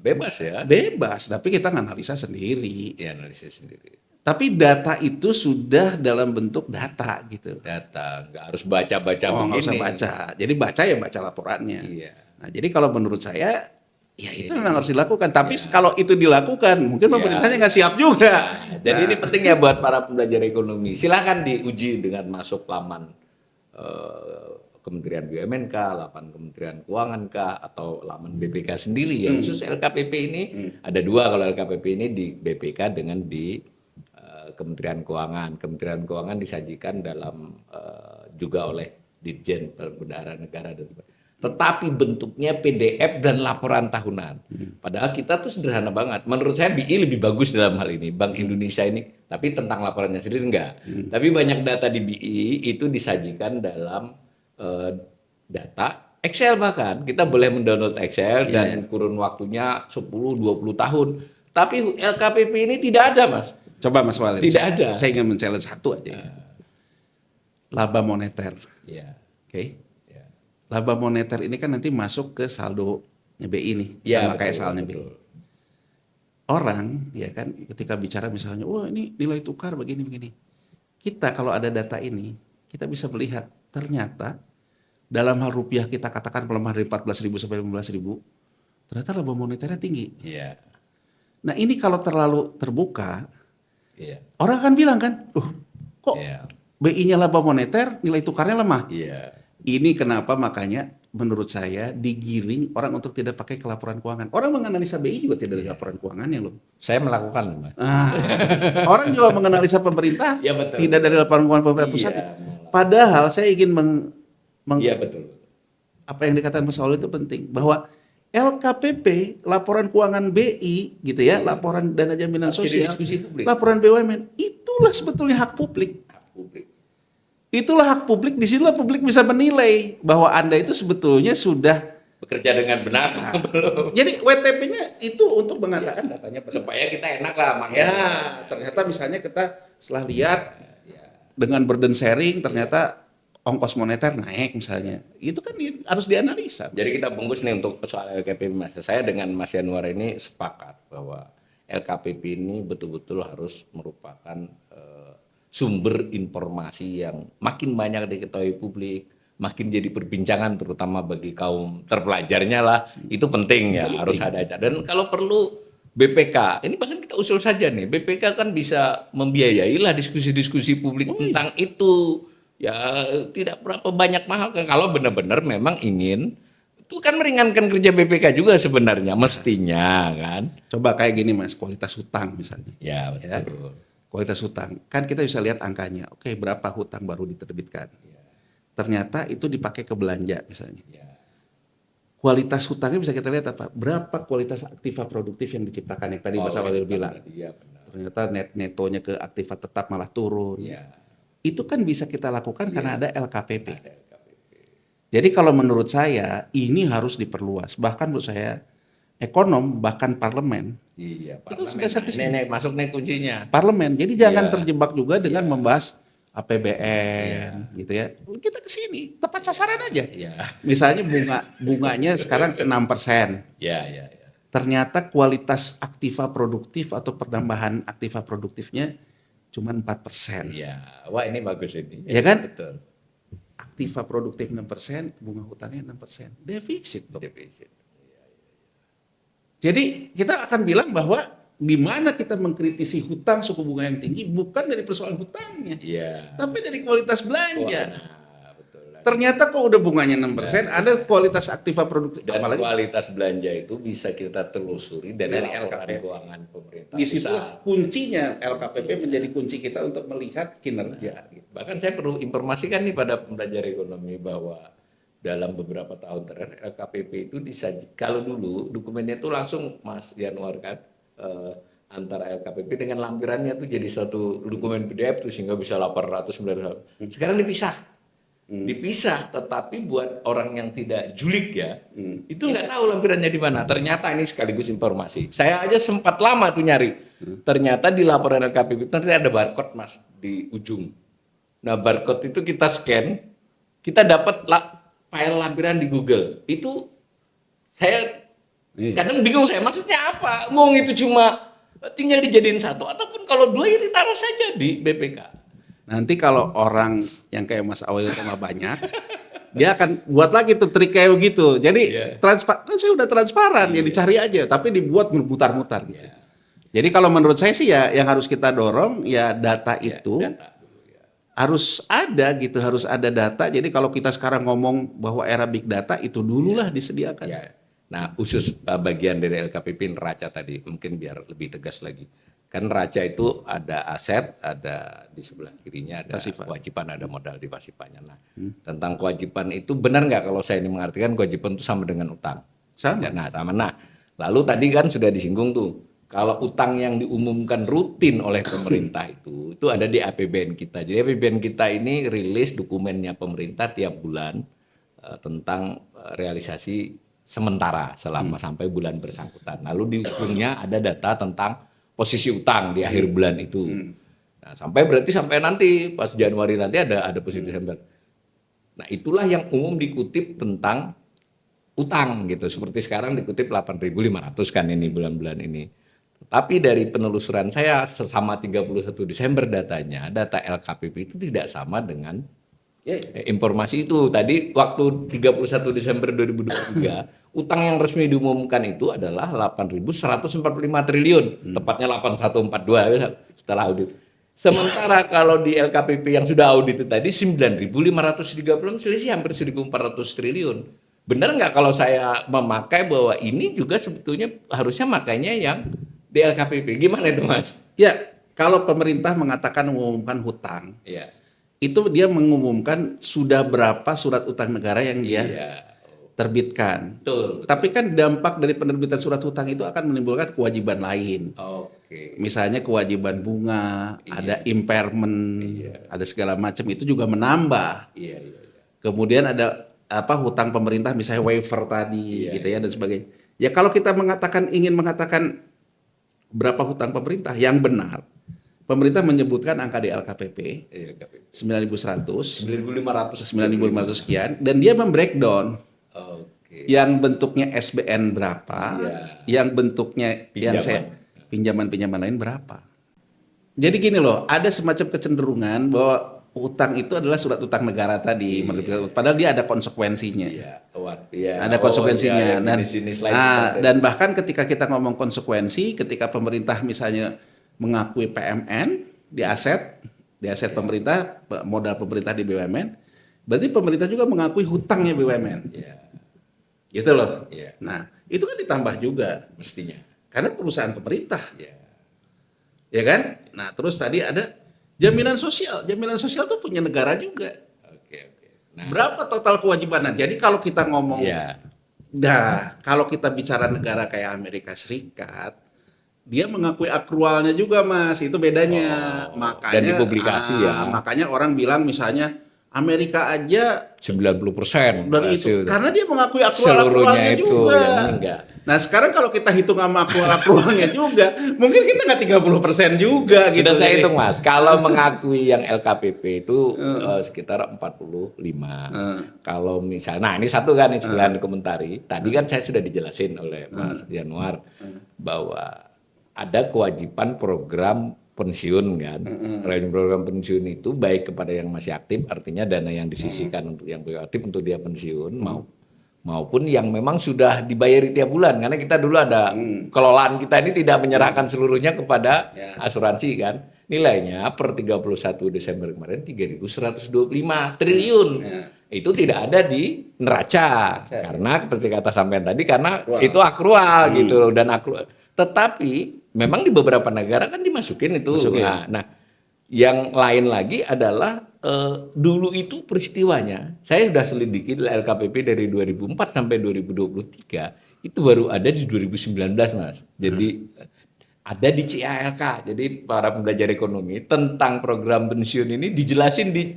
Bebas ya. Bebas, tapi kita analisa sendiri. Ya, analisis sendiri. Tapi data itu sudah dalam bentuk data gitu. Data, nggak harus baca-baca Oh, begini. nggak usah baca. Jadi baca ya baca laporannya. Iya. Nah, jadi kalau menurut saya Ya itu memang harus dilakukan. Tapi kalau itu dilakukan, mungkin pemerintahnya nggak siap juga. Jadi ini penting ya buat para pembelajar ekonomi. Silahkan diuji dengan masuk laman Kementerian BUMN kah, laman Kementerian Keuangan kah, atau laman BPK sendiri ya. Khusus LKPP ini ada dua, kalau LKPP ini di BPK dengan di Kementerian Keuangan. Kementerian Keuangan disajikan dalam juga oleh Ditjen Perbendaharaan Negara dan sebagainya. Tetapi bentuknya PDF dan laporan tahunan. Padahal kita tuh sederhana banget. Menurut saya BI lebih bagus dalam hal ini, Bank Indonesia ini. Tapi tentang laporannya sendiri enggak. Tapi banyak data di BI itu disajikan dalam data Excel, bahkan kita boleh mendownload Excel dan kurun waktunya 10-20 tahun. Tapi LKPP ini tidak ada, Mas. Coba Mas Walid. Tidak ada. Saya ingin men-challenge satu aja. Laba moneter. Iya. Oke. Laba moneter ini kan nanti masuk ke saldo BI nih, sama kayak saldonya BI. Orang ya kan ketika bicara misalnya, oh ini nilai tukar begini-begini. Kita kalau ada data ini, kita bisa melihat ternyata dalam hal rupiah kita katakan melemah dari 14.000 sampai 15.000, ternyata laba moneternya tinggi. Iya. Nah ini kalau terlalu terbuka, orang akan bilang kan, kok BI-nya laba moneter, nilai tukarnya lemah. Iya. Ini kenapa makanya menurut saya digiring orang untuk tidak pakai kelaporan keuangan. Orang menganalisa BI juga tidak ada laporan keuangannya loh. Saya melakukan, Mbak. Orang juga menganalisa pemerintah tidak dari laporan keuangan pemerintah pusat. Padahal saya ingin betul. Apa yang dikatakan Mas Saul itu penting, bahwa LKPP, laporan keuangan BI gitu ya, laporan dana jaminan sosial, laporan BUMN, itulah sebetulnya hak publik. Itulah hak publik, disinilah publik bisa menilai bahwa Anda itu sebetulnya sudah bekerja dengan benar. Jadi WTP-nya itu untuk mengatakan datanya supaya kita enak lah. Ternyata misalnya kita setelah lihat dengan burden sharing, ternyata ongkos moneter naik misalnya. Itu kan harus dianalisa. Jadi kita bungkus nih untuk soal LKPP, Mas. Saya dengan Mas Yanuar ini sepakat bahwa LKPP ini betul-betul harus merupakan sumber informasi yang makin banyak diketahui publik, makin jadi perbincangan terutama bagi kaum terpelajarnya lah. Itu penting ya, harus ada. Dan kalau perlu BPK, ini bahkan kita usul saja nih, BPK kan bisa membiayai lah diskusi-diskusi publik tentang itu. Ya tidak berapa banyak mahal kan, kalau benar-benar memang ingin, itu kan meringankan kerja BPK juga sebenarnya, mestinya kan. Coba kayak gini Mas, kualitas hutang misalnya. Ya betul. Kualitas hutang, kan kita bisa lihat angkanya, oke berapa hutang baru diterbitkan. Ternyata itu dipakai ke belanja misalnya. Kualitas hutangnya bisa kita lihat apa? Berapa kualitas aktiva produktif yang diciptakan, yang tadi Mas Awalil bilang. Ternyata netonya ke aktiva tetap malah turun. Itu kan bisa kita lakukan karena ada LKPP. Jadi kalau menurut saya ini harus diperluas. Bahkan menurut saya ekonom bahkan parlemen. Parlemen. Itu sudah sini. Masuk nih kuncinya. Parlemen. Jadi jangan terjebak juga dengan membahas APBN gitu ya. Kita ke sini tepat sasaran aja. Misalnya bunganya sekarang 6%. Ternyata kualitas aktiva produktif atau penambahan aktiva produktifnya cuma 4%. Wah ini bagus ini. Ya kan? Betul. Aktiva produktif 6%, bunga hutangnya 6%. Defisit. Jadi kita akan bilang bahwa di mana kita mengkritisi hutang suku bunga yang tinggi bukan dari persoalan hutangnya, tapi dari kualitas belanja. Ternyata kok udah bunganya 6%, ada kualitas aktiva produktif. Dan kualitas belanja itu bisa kita telusuri dari LKPP keuangan pemerintah. Di situ kuncinya LKPP menjadi kunci kita untuk melihat kinerja. Bahkan saya perlu informasikan nih pada pembelajar ekonomi bahwa dalam beberapa tahun terakhir LKPP itu disajikan. Kalau dulu dokumennya itu langsung Mas Yanuar kan antara LKPP dengan lampirannya itu jadi satu dokumen PDF tuh sehingga bisa 800-900. Sekarang dipisah, tetapi buat orang yang tidak julik ya, itu nggak tahu lampirannya di mana. Ternyata ini sekaligus informasi. Saya aja sempat lama tuh nyari. Ternyata di laporan LKPP ternyata ada barcode Mas di ujung. Nah barcode itu kita scan, kita dapat file lampiran di Google. Itu saya kadang bingung saya, maksudnya apa? Ngomong itu cuma tinggal dijadiin satu, ataupun kalau dua ya ditaruh saja di BPK. Nanti kalau orang yang kayak Mas Awil tambah banyak, Dia akan buat lagi tuh trik kayak begitu. Jadi kan saya udah transparan, ya dicari aja, tapi dibuat mutar-mutar gitu. Jadi kalau menurut saya sih ya yang harus kita dorong ya data itu harus ada gitu, harus ada data. Jadi kalau kita sekarang ngomong bahwa era big data itu dululah disediakan. Ya. Nah, khusus bagian dari LKPP neraca tadi, mungkin biar lebih tegas lagi. Kan neraca itu ada aset, ada di sebelah kirinya ada kewajiban, ada modal di pasifanya. Nah, tentang kewajiban itu benar nggak kalau saya ini mengartikan kewajiban itu sama dengan utang? Sama. Nah, sama. Nah, lalu tadi kan sudah disinggung tuh, kalau utang yang diumumkan rutin oleh pemerintah itu ada di APBN kita. Jadi APBN kita ini rilis dokumennya pemerintah tiap bulan tentang realisasi sementara selama sampai bulan bersangkutan. Lalu di ujungnya ada data tentang posisi utang di akhir bulan itu. Nah, sampai nanti pas Januari nanti ada posisi Desember. Nah, itulah yang umum dikutip tentang utang gitu. Seperti sekarang dikutip 8.500 kan ini bulan-bulan ini. Tapi dari penelusuran saya sesama 31 Desember datanya, data LKPP itu tidak sama dengan informasi itu. Tadi waktu 31 Desember 2023 utang yang resmi diumumkan itu adalah 8.145 triliun, tepatnya 8142 setelah audit. Sementara kalau di LKPP yang sudah audit itu tadi 9.530, selisih hampir 1.400 triliun. Benar nggak kalau saya memakai bahwa ini juga sebetulnya harusnya makanya yang di LKPP? Gimana itu, Mas? Ya, kalau pemerintah mengatakan mengumumkan hutang, itu dia mengumumkan sudah berapa surat utang negara yang dia terbitkan. Betul. Tapi kan dampak dari penerbitan surat hutang itu akan menimbulkan kewajiban lain. Misalnya kewajiban bunga, ada impairment, ada segala macam, itu juga menambah. Kemudian ada hutang pemerintah misalnya waiver tadi gitu ya dan sebagainya. Ya kalau kita ingin mengatakan berapa hutang pemerintah yang benar, pemerintah menyebutkan angka di LKPP 9.100, 9.500 sekian, dan dia membreakdown yang bentuknya SBN berapa, yang bentuknya pinjaman lain berapa. Jadi gini loh, ada semacam kecenderungan bahwa utang itu adalah surat utang negara tadi, padahal dia ada konsekuensinya. Ada konsekuensinya. Dan bahkan ketika kita ngomong konsekuensi, ketika pemerintah misalnya mengakui PMN di aset pemerintah, modal pemerintah di BUMN, berarti pemerintah juga mengakui hutangnya BUMN. Gitu loh. Nah, itu kan ditambah juga mestinya. Karena perusahaan pemerintah. Ya kan? Nah, terus tadi ada jaminan sosial. Jaminan sosial itu punya negara juga. Nah, berapa total kewajibannya? Jadi kalau kita ngomong, kalau kita bicara negara kayak Amerika Serikat, dia mengakui akrualnya juga, Mas. Itu bedanya. Makanya dan dipublikasi makanya orang bilang misalnya Amerika aja 90% dari itu. Karena dia mengakui akrualnya juga. Nah, sekarang kalau kita hitung sama akrualnya juga, mungkin kita nggak 30% juga. Sudah saya hitung, Mas. Kalau mengakui yang LKPP itu sekitar 45. Kalau misalnya, nah ini satu kan yang sekalian dikomentari. Tadi kan saya sudah dijelasin oleh Mas Januar bahwa ada kewajiban program pensiun kan. Program pensiun itu baik kepada yang masih aktif, artinya dana yang disisihkan untuk yang aktif untuk dia pensiun, maupun yang memang sudah dibayari tiap bulan. Karena kita dulu ada kelolaan kita ini tidak menyerahkan seluruhnya kepada asuransi kan. Nilainya per 31 Desember kemarin 3.125 triliun. Itu tidak ada di neraca. Karena seperti kata sampean tadi, karena itu akrual gitu dan akrual. Tetapi memang di beberapa negara kan dimasukin itu. Nah, yang lain lagi adalah dulu itu peristiwanya, saya sudah selidiki LKPP dari 2004 sampai 2023, itu baru ada di 2019, Mas. Jadi ada di CALK, jadi para pembelajar ekonomi tentang program pensiun ini dijelasin di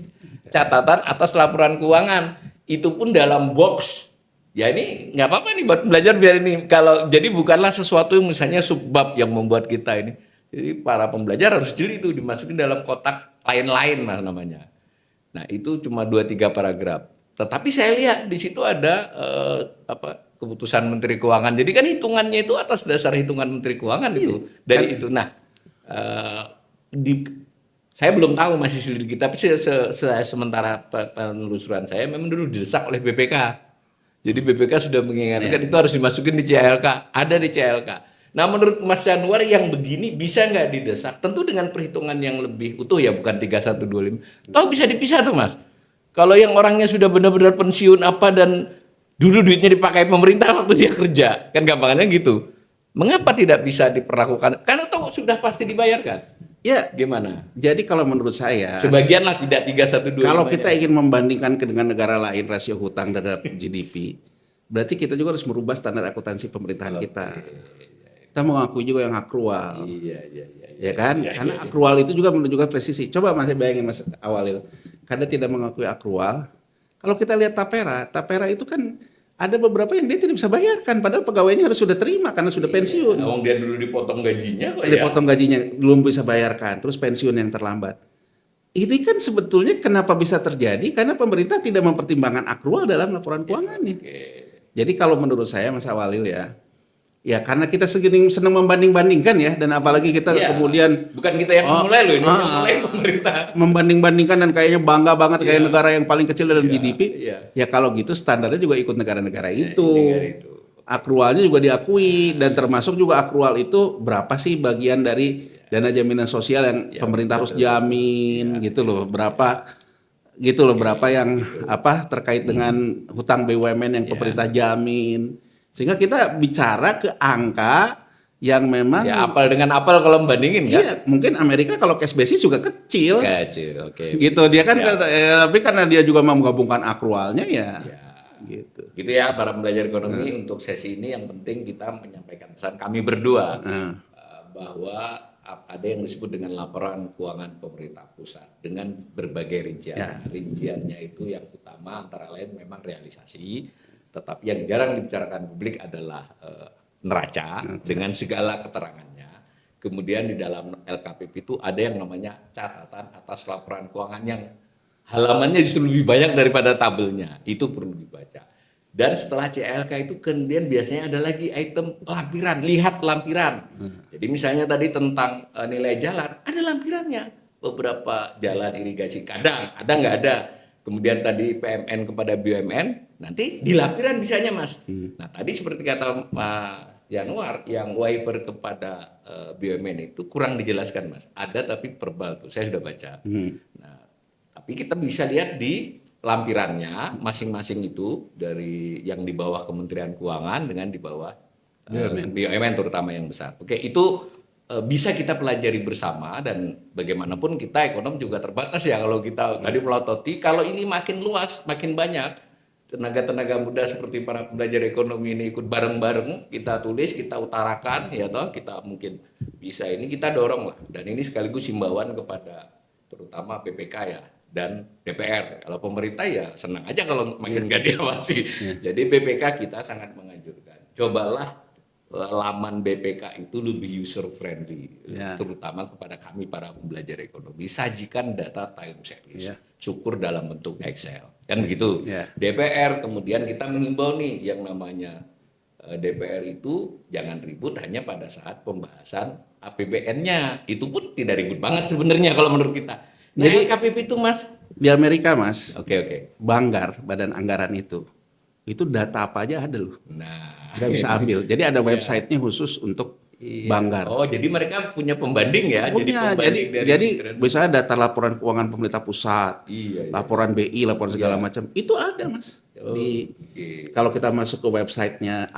catatan atas laporan keuangan, itu pun dalam box. Ya ini nggak apa-apa nih buat belajar biar ini kalau jadi bukanlah sesuatu yang misalnya subbab yang membuat kita ini. Jadi para pembelajar harus jeli itu dimasukin dalam kotak lain-lain lah namanya. Nah itu cuma 2-3 paragraf. Tetapi saya lihat di situ ada keputusan Menteri Keuangan. Jadi kan hitungannya itu atas dasar hitungan Menteri Keuangan itu dari itu. Nah Saya belum tahu masih selidiki, tapi sementara penelusuran saya memang dulu didesak oleh BPK. Jadi BPK sudah mengingatkan itu harus dimasukin di CLK, ada di CLK. Nah menurut Mas Januar yang begini bisa nggak didesak? Tentu dengan perhitungan yang lebih utuh ya, bukan 3125. Toh bisa dipisah tuh Mas. Kalau yang orangnya sudah benar-benar pensiun apa dan dulu duitnya dipakai pemerintah waktu dia kerja, kan gampangannya gitu. Mengapa tidak bisa diperlakukan? Karena toh sudah pasti dibayarkan. Ya, Gimana? jadi kalau menurut saya, Sebagian lah, tidak 3125. kalau kita ingin membandingkan dengan negara lain rasio hutang terhadap GDP, berarti kita juga harus merubah standar akuntansi pemerintahan kita. Kita mengakui juga yang akrual, Iya. ya kan? Karena akrual itu juga menunjukkan presisi. Coba Mas bayangin Mas awalnya, karena tidak mengakui akrual. Kalau kita lihat Tapera itu kan ada beberapa yang dia tidak bisa bayarkan, padahal pegawainya harus sudah terima karena sudah pensiun. Dia dulu dipotong gajinya kok ya. Dipotong gajinya belum bisa bayarkan, terus pensiun yang terlambat. Ini kan sebetulnya kenapa bisa terjadi? Karena pemerintah tidak mempertimbangkan akrual dalam laporan keuangannya. Jadi kalau menurut saya Mas Awalil ya karena kita segini senang membanding-bandingkan ya, dan apalagi kita kemudian bukan kita yang mulai loh, ini yang mulai pemerintah. Membanding-bandingkan dan kayaknya bangga banget kayak negara yang paling kecil dalam GDP. Iya. Ya kalau gitu standarnya juga ikut negara-negara itu. Akrualnya juga diakui dan termasuk juga akrual itu berapa sih bagian dari dana jaminan sosial yang pemerintah harus jamin gitu loh. Berapa yang terkait dengan hutang BUMN yang pemerintah jamin. Sehingga kita bicara ke angka yang memang ya apel dengan apel kalau membandingin kan. Iya, mungkin Amerika kalau cash basis juga kecil. Oke. Gitu dia kan tapi karena dia juga mau menggabungkan akrualnya ya. Gitu. Gitu ya para pembelajar ekonomi, untuk sesi ini yang penting kita menyampaikan pesan kami berdua bahwa ada yang disebut dengan laporan keuangan pemerintah pusat dengan berbagai rincian. Rinciannya itu yang utama antara lain memang realisasi, tetapi yang jarang dibicarakan publik adalah neraca dengan segala keterangannya. Kemudian di dalam LKPP itu ada yang namanya catatan atas laporan keuangan yang halamannya justru lebih banyak daripada tabelnya. Itu perlu dibaca. Dan setelah CLK itu kemudian biasanya ada lagi item lampiran, lihat lampiran. Jadi misalnya tadi tentang nilai jalan, ada lampirannya. Beberapa jalan irigasi kadang ada nggak ada. Kemudian tadi PMN kepada BUMN, nanti di lampiran bisanya Mas. Nah tadi seperti kata Mas Januar, yang waiver kepada BUMN itu kurang dijelaskan Mas. Ada tapi verbal tuh, saya sudah baca. Nah tapi kita bisa lihat di lampirannya masing-masing itu, dari yang di bawah Kementerian Keuangan dengan di bawah BUMN terutama yang besar. Oke, itu bisa kita pelajari bersama, dan bagaimanapun kita ekonom juga terbatas ya kalau kita tadi melototi. Kalau ini makin luas, makin banyak tenaga-tenaga muda seperti para pembelajar ekonomi ini ikut bareng-bareng, kita tulis, kita utarakan ya toh, kita mungkin bisa ini kita dorong lah. Dan ini sekaligus himbauan kepada terutama PPK ya dan DPR. Kalau pemerintah ya senang aja kalau makin nggak diawasi. Jadi BPK kita sangat menganjurkan, cobalah laman BPK itu lebih user friendly, terutama kepada kami para pembelajar ekonomi. Sajikan data time series, syukur dalam bentuk Excel, kan begitu. DPR kemudian kita mengimbau nih yang namanya DPR itu jangan ribut hanya pada saat pembahasan APBN-nya. Itu pun tidak ribut banget sebenarnya kalau menurut kita. Nah, jadi KPP itu Mas di Amerika Mas. Oke. Banggar badan anggaran itu data apa aja ada loh. Nah, nggak bisa ambil. Jadi ada websitenya khusus untuk Banggar. Oh, jadi mereka punya pembanding ya? Jadi misalnya data laporan keuangan pemerintah pusat, laporan BI, laporan segala macam itu ada Mas. Kalau kita masuk ke websitenya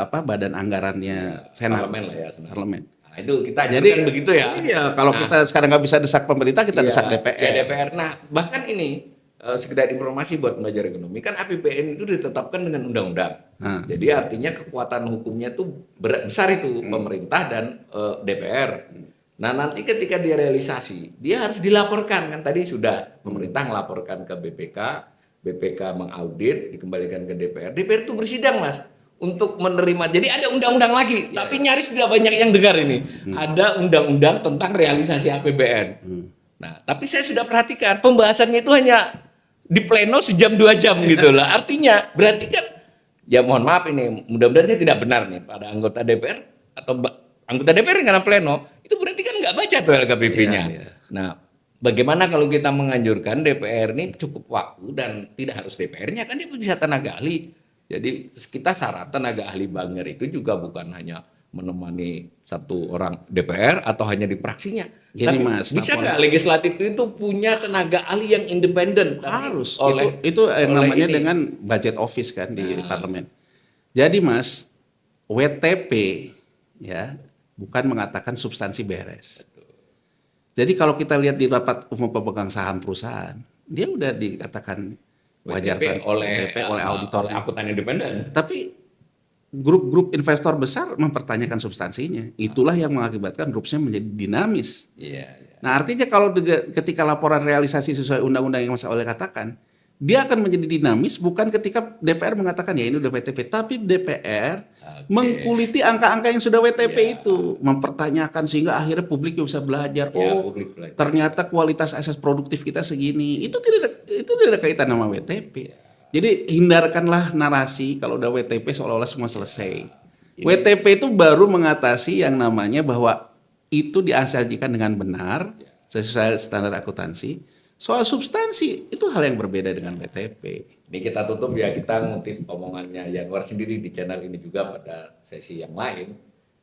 badan anggarannya Senat. Parlemen lah ya. Parlemen. Itu kita jadi begitu ya. Iya, kalau kita sekarang nggak bisa desak pemerintah, kita desak DPR. Ya, DPR. Nah, bahkan ini sekedar informasi buat pelajar ekonomi, kan APBN itu ditetapkan dengan undang-undang. Jadi artinya kekuatan hukumnya tuh besar itu pemerintah dan DPR. Nah, nanti ketika dia realisasi, dia harus dilaporkan, kan tadi sudah pemerintah melaporkan ke BPK, BPK mengaudit, dikembalikan ke DPR. DPR itu bersidang, Mas, untuk menerima. Jadi ada undang-undang lagi, tapi nyaris tidak banyak yang dengar ini. Ada undang-undang tentang realisasi APBN. Nah, tapi saya sudah perhatikan pembahasannya itu hanya di pleno sejam 2 jam gitu lah. Artinya berarti kan, ya mohon maaf ini, mudah-mudahan saya tidak benar nih pada anggota DPR atau anggota DPR karena pleno, itu berarti kan nggak baca tuh LKPP-nya. Nah, bagaimana kalau kita menganjurkan DPR ini cukup waktu dan tidak harus DPR-nya, kan dia bisa tenaga ahli. Jadi kita syarat tenaga ahli Banggar itu juga bukan hanya menemani satu orang DPR atau hanya di praksinya. Gini Tapi Mas, bisa nggak legislatif itu punya tenaga ahli yang independen? harus Oleh itu yang oleh namanya ini. dengan budget office kan di parlemen. Jadi Mas, WTP ya bukan mengatakan substansi beres. Jadi kalau kita lihat di rapat umum pemegang saham perusahaan, dia udah dikatakan wajar kan WTP oleh auditor. oleh akuntan independen. Tapi grup-grup investor besar mempertanyakan substansinya. Itulah yang mengakibatkan grupnya menjadi dinamis. Iya, iya. Nah, artinya kalau ketika laporan realisasi sesuai undang-undang yang Mas Oleh katakan, dia akan menjadi dinamis bukan ketika DPR mengatakan ya ini udah WTP, tapi DPR mengkuliti angka-angka yang sudah WTP itu, mempertanyakan sehingga akhirnya publik bisa belajar. Publik belajar. Ternyata kualitas aset produktif kita segini. Itu tidak ada kaitan sama WTP. Jadi hindarkanlah narasi kalau udah WTP seolah-olah semua selesai. WTP itu baru mengatasi yang namanya bahwa itu diasajikan dengan benar sesuai standar akuntansi. Soal substansi itu hal yang berbeda dengan WTP. Ini kita tutup ya, kita ngutip omongannya Yanwar sendiri di channel ini juga pada sesi yang lain,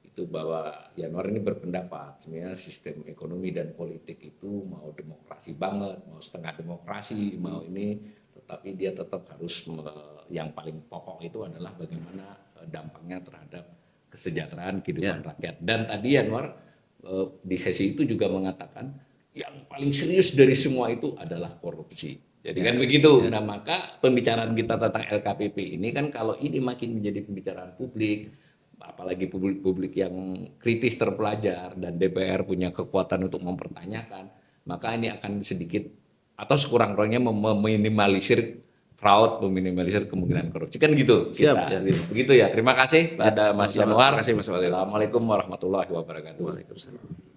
itu bahwa Yanwar ini berpendapat sebenarnya sistem ekonomi dan politik itu mau demokrasi banget, mau setengah demokrasi, mau ini, tetapi dia tetap harus yang paling pokok itu adalah bagaimana dampaknya terhadap kesejahteraan kehidupan rakyat. Dan tadi Yanwar di sesi itu juga mengatakan yang paling serius dari semua itu adalah korupsi. Jadi kan begitu. Nah, maka pembicaraan kita tentang LKPP ini kan kalau ini makin menjadi pembicaraan publik, apalagi publik yang kritis terpelajar dan DPR punya kekuatan untuk mempertanyakan, maka ini akan sedikit atau sekurang-kurangnya meminimalisir fraud, meminimalisir kemungkinan korupsi. Kan gitu. Siap. Begitu ya. Terima kasih pada Mas Yanwar. Terima kasih Mas Walil. Assalamualaikum warahmatullahi wabarakatuh. Waalaikumsalam.